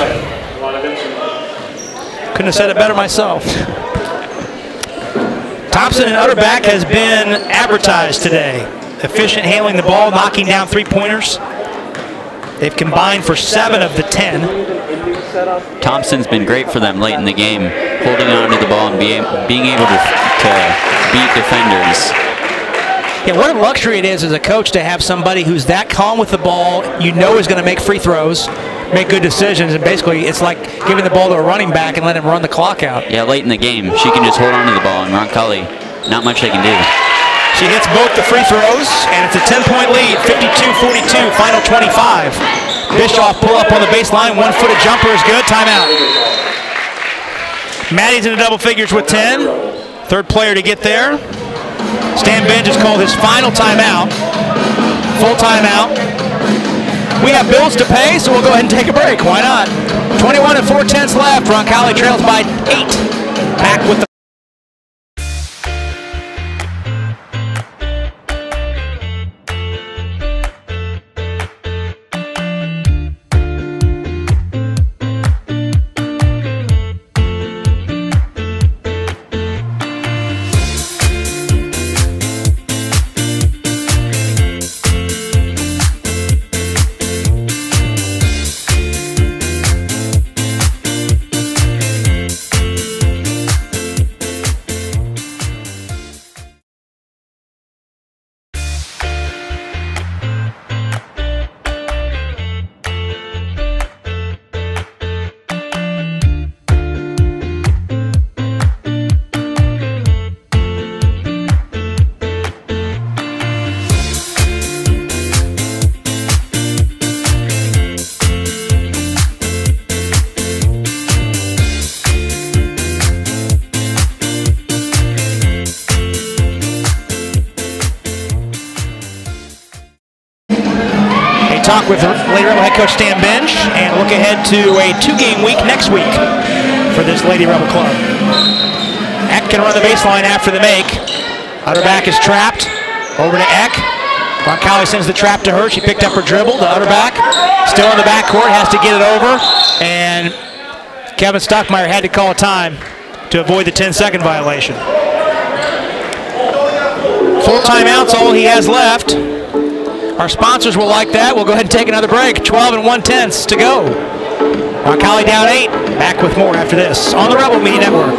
Couldn't have said it better myself. Thompson and Utterback has been advertised today. Efficient handling the ball, knocking down 3-pointers. They've combined for 7 of the 10. Thompson's been great for them late in the game, holding on to the ball and being able to beat defenders. Yeah, what a luxury it is as a coach to have somebody who's that calm with the ball, you know is going to make free throws, make good decisions, and basically it's like giving the ball to a running back and let him run the clock out. Yeah, late in the game, she can just hold on to the ball, and Roncalli, not much they can do. She hits both the free throws, and it's a 10-point lead, 52-42, final 25. Bischoff pull up on the baseline, 1-footed jumper is good, timeout. Maddie's in the double figures with 10, third player to get there. Stan Benj has called his final timeout, full timeout. We have bills to pay, so we'll go ahead and take a break, why not? 21 4/10 left, Roncalli trails by 8. Back with the talk with Lady Rebel head coach Stan Benj and look ahead to a 2-game week next week for this Lady Rebel club. Eck can run the baseline after the make. Utterback is trapped. Over to Eck. Roncalli sends the trap to her. She picked up her dribble to Utterback. Still in the backcourt, has to get it over. And Kevin Stockmeyer had to call a time to avoid the 10-second violation. Full timeout's all he has left. Our sponsors will like that. We'll go ahead and take another break. 12 1/10 to go. Roncalli down 8. Back with more after this on the Rebel Media Network.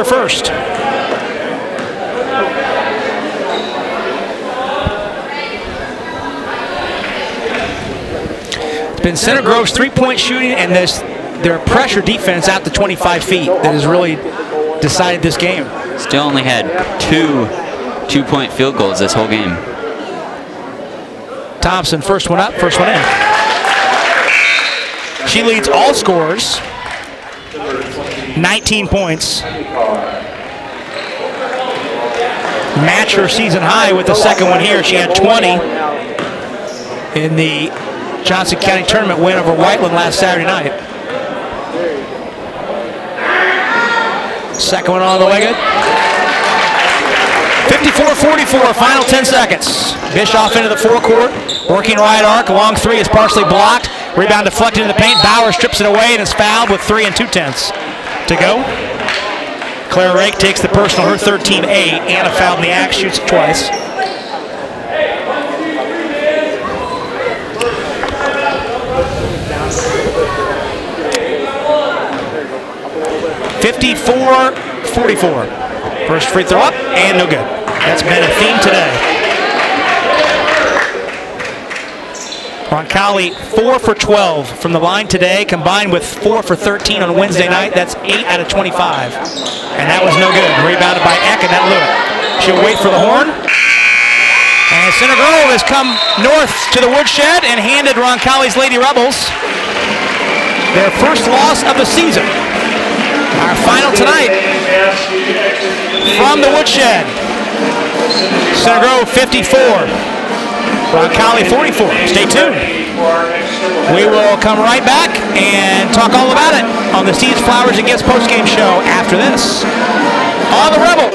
first. It's been Center Grove's three-point shooting and their pressure defense out to 25 feet that has really decided this game. Still only had two-point field goals this whole game. Thompson, first one up, first one in. She leads all scorers, 19 points. Match her season high with the second one here. She had 20 in the Johnson County tournament win over Whiteland last Saturday night. Second one on the way good. 54-44, final 10 seconds. Bischoff into the forecourt, working right arc, long three is partially blocked. Rebound deflected in the paint. Bauer strips it away and is fouled with 3 2/10 to go. Claire Rake takes the personal, her third team 8. Anna fouled in the act, shoots it twice. (54-44). First free throw up and no good. That's been a theme today. Roncalli 4 for 12 from the line today, combined with 4 for 13 on Wednesday night. That's 8 out of 25. And that was no good. Rebounded by Eck, and that blew it. She'll wait for the horn. And Center Grove has come north to the woodshed and handed Roncalli's Lady Rebels their first loss of the season. Our final tonight from the woodshed. Center Grove 54. Roncalli 44. Stay tuned. We will come right back and talk all about it on the Seeds, Flowers, and Gifts postgame show after this on the Rebel.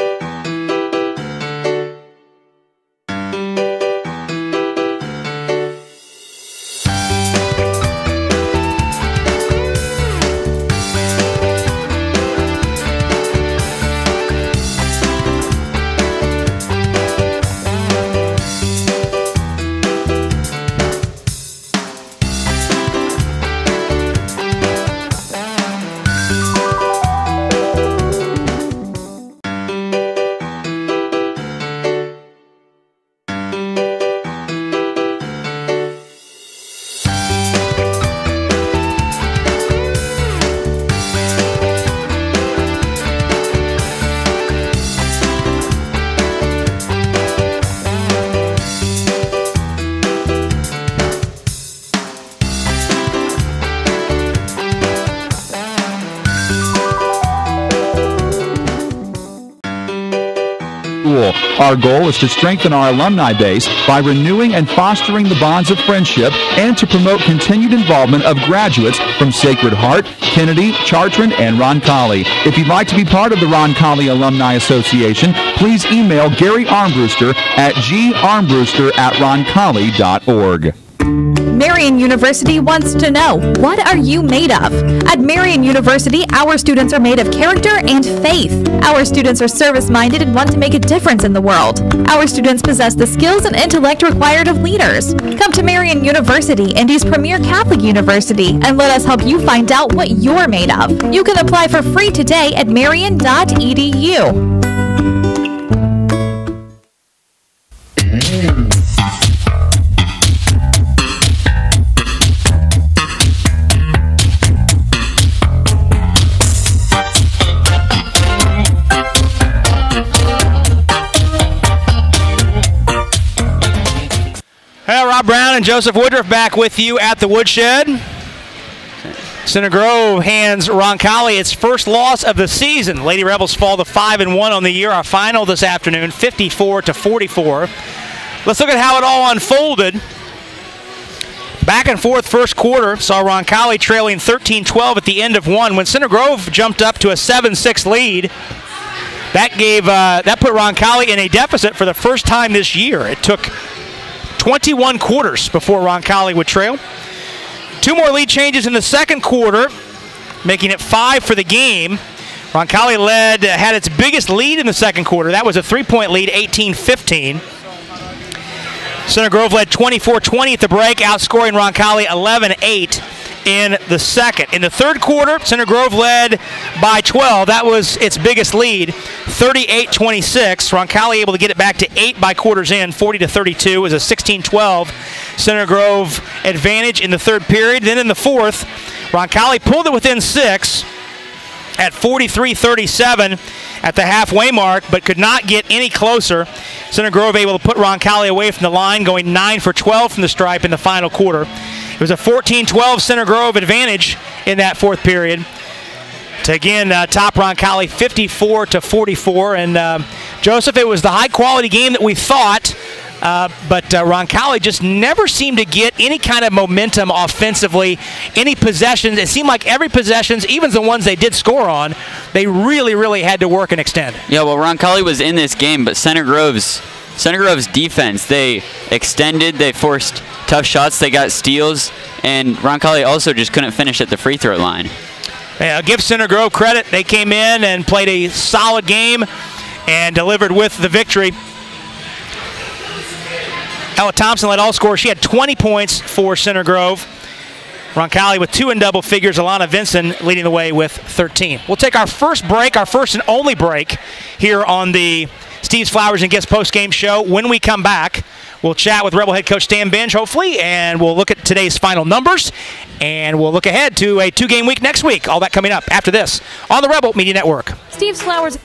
Our goal is to strengthen our alumni base by renewing and fostering the bonds of friendship and to promote continued involvement of graduates from Sacred Heart, Kennedy, Chartrand, and Roncalli. If you'd like to be part of the Roncalli Alumni Association, please email Gary Armbruster at garmbruster@roncalli.org. Marian University wants to know, what are you made of? At Marian University, our students are made of character and faith. Our students are service-minded and want to make a difference in the world. Our students possess the skills and intellect required of leaders. Come to Marian University, Indy's premier Catholic university, and let us help you find out what you're made of. You can apply for free today at marian.edu. Rob Brown and Joseph Woodruff back with you at the woodshed. Center Grove hands Roncalli its first loss of the season. Lady Rebels fall to 5-1 on the year. Our final this afternoon, 54-44. Let's look at how it all unfolded. Back and forth first quarter saw Roncalli trailing 13-12 at the end of one. When Center Grove jumped up to a 7-6 lead, that put Roncalli in a deficit for the first time this year. It took 21 quarters before Roncalli would trail. 2 more lead changes in the second quarter, making it 5 for the game. Roncalli had its biggest lead in the second quarter. That was a 3-point lead, 18-15. Center Grove led 24-20 at the break, outscoring Roncalli 11-8. in the second. In the third quarter, Center Grove led by 12. That was its biggest lead, 38-26. Roncalli able to get it back to 8 by quarter's end, 40-32. It was a 16-12 Center Grove advantage in the third period. Then in the fourth, Roncalli pulled it within 6 at 43-37 at the halfway mark, but could not get any closer. Center Grove able to put Roncalli away from the line, going 9 for 12 from the stripe in the final quarter. It was a 14-12 Center Grove advantage in that fourth period to again top Roncalli 54-44. And Joseph, it was the high-quality game that we thought, but Roncalli just never seemed to get any kind of momentum offensively, any possessions. It seemed like every possessions, even the ones they did score on, they really, really had to work and extend. Yeah, well, Roncalli was in this game, but Center Grove's defense, they extended, they forced tough shots, they got steals, and Roncalli also just couldn't finish at the free throw line. Yeah, give Center Grove credit. They came in and played a solid game and delivered with the victory. Ella Thompson led all scorers. She had 20 points for Center Grove. Roncalli with 2 in double figures. Alana Vinson leading the way with 13. We'll take our first break, our first and only break here on the Steve's Flowers and Gifts post-game show. When we come back, we'll chat with Rebel head coach Stan Binge, hopefully, and we'll look at today's final numbers, and we'll look ahead to a 2-game week next week. All that coming up after this on the Rebel Media Network. Steve's Flowers.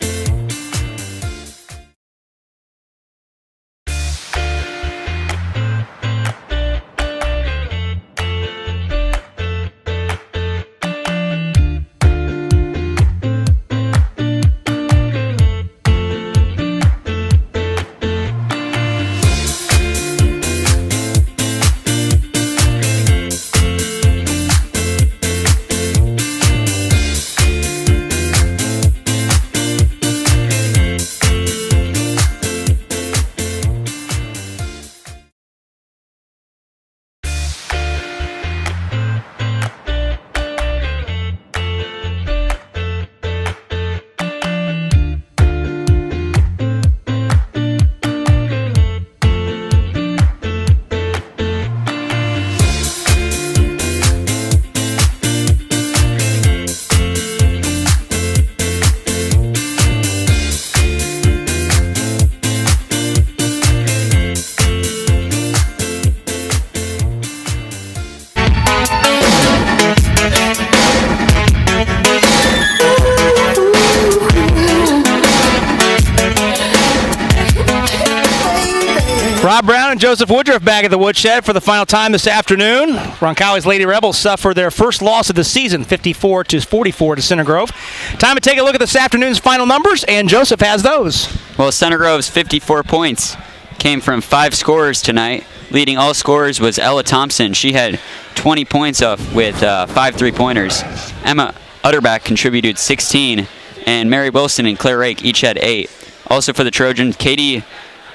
Rob Brown and Joseph Woodruff back at the Woodshed for the final time this afternoon. Roncalli's Lady Rebels suffer their first loss of the season, 54-44 to Center Grove. Time to take a look at this afternoon's final numbers, and Joseph has those. Well, Center Grove's 54 points came from 5 scorers tonight. Leading all scorers was Ella Thompson. She had 20 points off with 5 3-pointers. Emma Utterback contributed 16, and Mary Wilson and Claire Rake each had 8. Also for the Trojans, Katie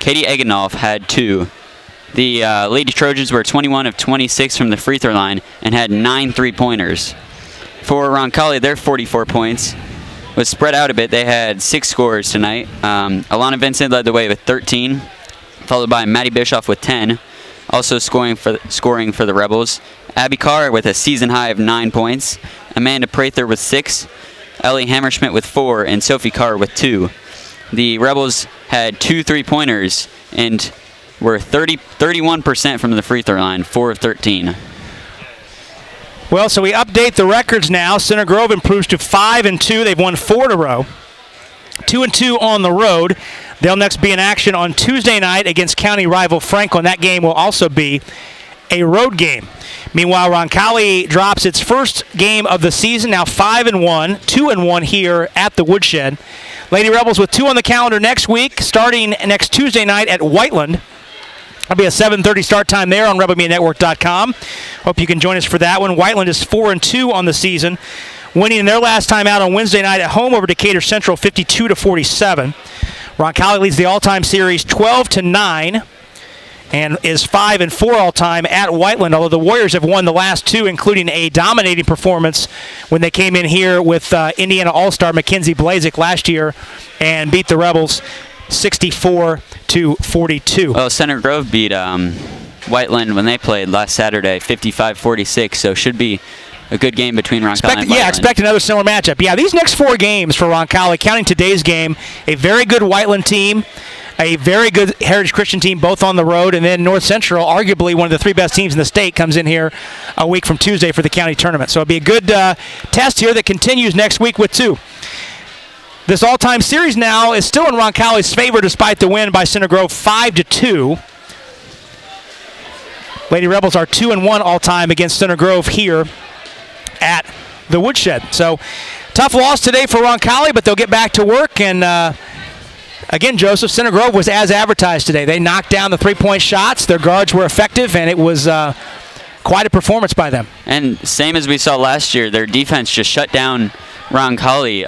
Eggenolf had 2. The Lady Trojans were 21 of 26 from the free throw line and had 9 3-pointers. For Roncalli, their 44 points was spread out a bit. They had 6 scorers tonight. Alana Vincent led the way with 13, followed by Maddie Bischoff with 10. Also scoring for the Rebels, Abby Carr with a season high of 9 points, Amanda Prather with 6, Ellie Hammerschmidt with 4, and Sophie Carr with 2. The Rebels had 2 3-pointers and were 31% from the free throw line, 4 of 13. Well, so we update the records now. Center Grove improves to 5-2. They've won 4 in a row. 2-2 on the road. They'll next be in action on Tuesday night against county rival Franklin. That game will also be a road game. Meanwhile, Roncalli drops its first game of the season, now 5-1, 2-1 here at the Woodshed. Lady Rebels with 2 on the calendar next week, starting next Tuesday night at Whiteland. That'll be a 7:30 start time there on RebelMediaNetwork.com. Hope you can join us for that one. Whiteland is 4-2 on the season, winning their last time out on Wednesday night at home over Decatur Central, 52-47. Roncalli leads the all-time series 12-9 and is 5-4 all-time at Whiteland, although the Warriors have won the last 2, including a dominating performance when they came in here with Indiana All-Star Mackenzie Blazek last year and beat the Rebels 64-42. Well, Center Grove beat Whiteland when they played last Saturday, 55-46, so should be good game between Roncalli and Whiteland. Expect another similar matchup. Yeah, these next 4 games for Roncalli, counting today's game, a very good Whiteland team, a very good Heritage Christian team, both on the road, and then North Central, arguably one of the 3 best teams in the state, comes in here a week from Tuesday for the county tournament. So it'll be a good test here that continues next week with 2. This all-time series now is still in Roncalli's favor despite the win by Center Grove 5-2. Lady Rebels are 2-1 all-time against Center Grove here at the Woodshed. So tough loss today for Roncalli, but they'll get back to work. And again, Joseph, Center Grove was as advertised today. They knocked down the 3-point shots. Their guards were effective, and it was quite a performance by them. And same as we saw last year, their defense just shut down Roncalli.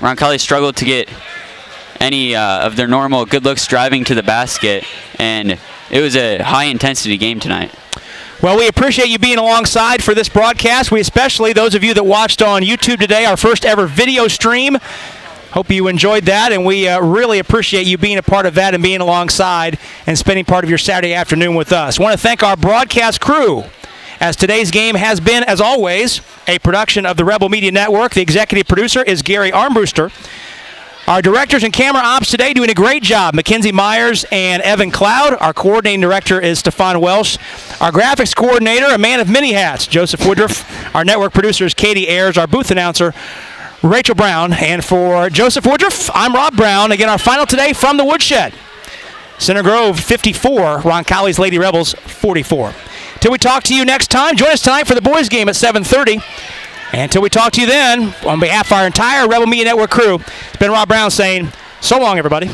Roncalli struggled to get any of their normal good looks driving to the basket, and it was a high-intensity game tonight. Well, we appreciate you being alongside for this broadcast. We especially, those of you that watched on YouTube today, our first ever video stream, hope you enjoyed that, and we really appreciate you being a part of that and being alongside and spending part of your Saturday afternoon with us. I want to thank our broadcast crew, as today's game has been, as always, a production of the Rebel Media Network. The executive producer is Gary Armbruster. Our directors and camera ops today doing a great job, Mackenzie Myers and Evan Cloud. Our coordinating director is Stefan Welsh. Our graphics coordinator, a man of many hats, Joseph Woodruff. Our network producer is Katie Ayers. Our booth announcer, Rachel Brown. And for Joseph Woodruff, I'm Rob Brown. Again, our final today from the Woodshed. Center Grove 54, Roncalli's Lady Rebels 44. Till we talk to you next time, join us tonight for the boys game at 7:30. And until we talk to you then, on behalf of our entire Rebel Media Network crew, it's been Rob Brown saying, so long, everybody.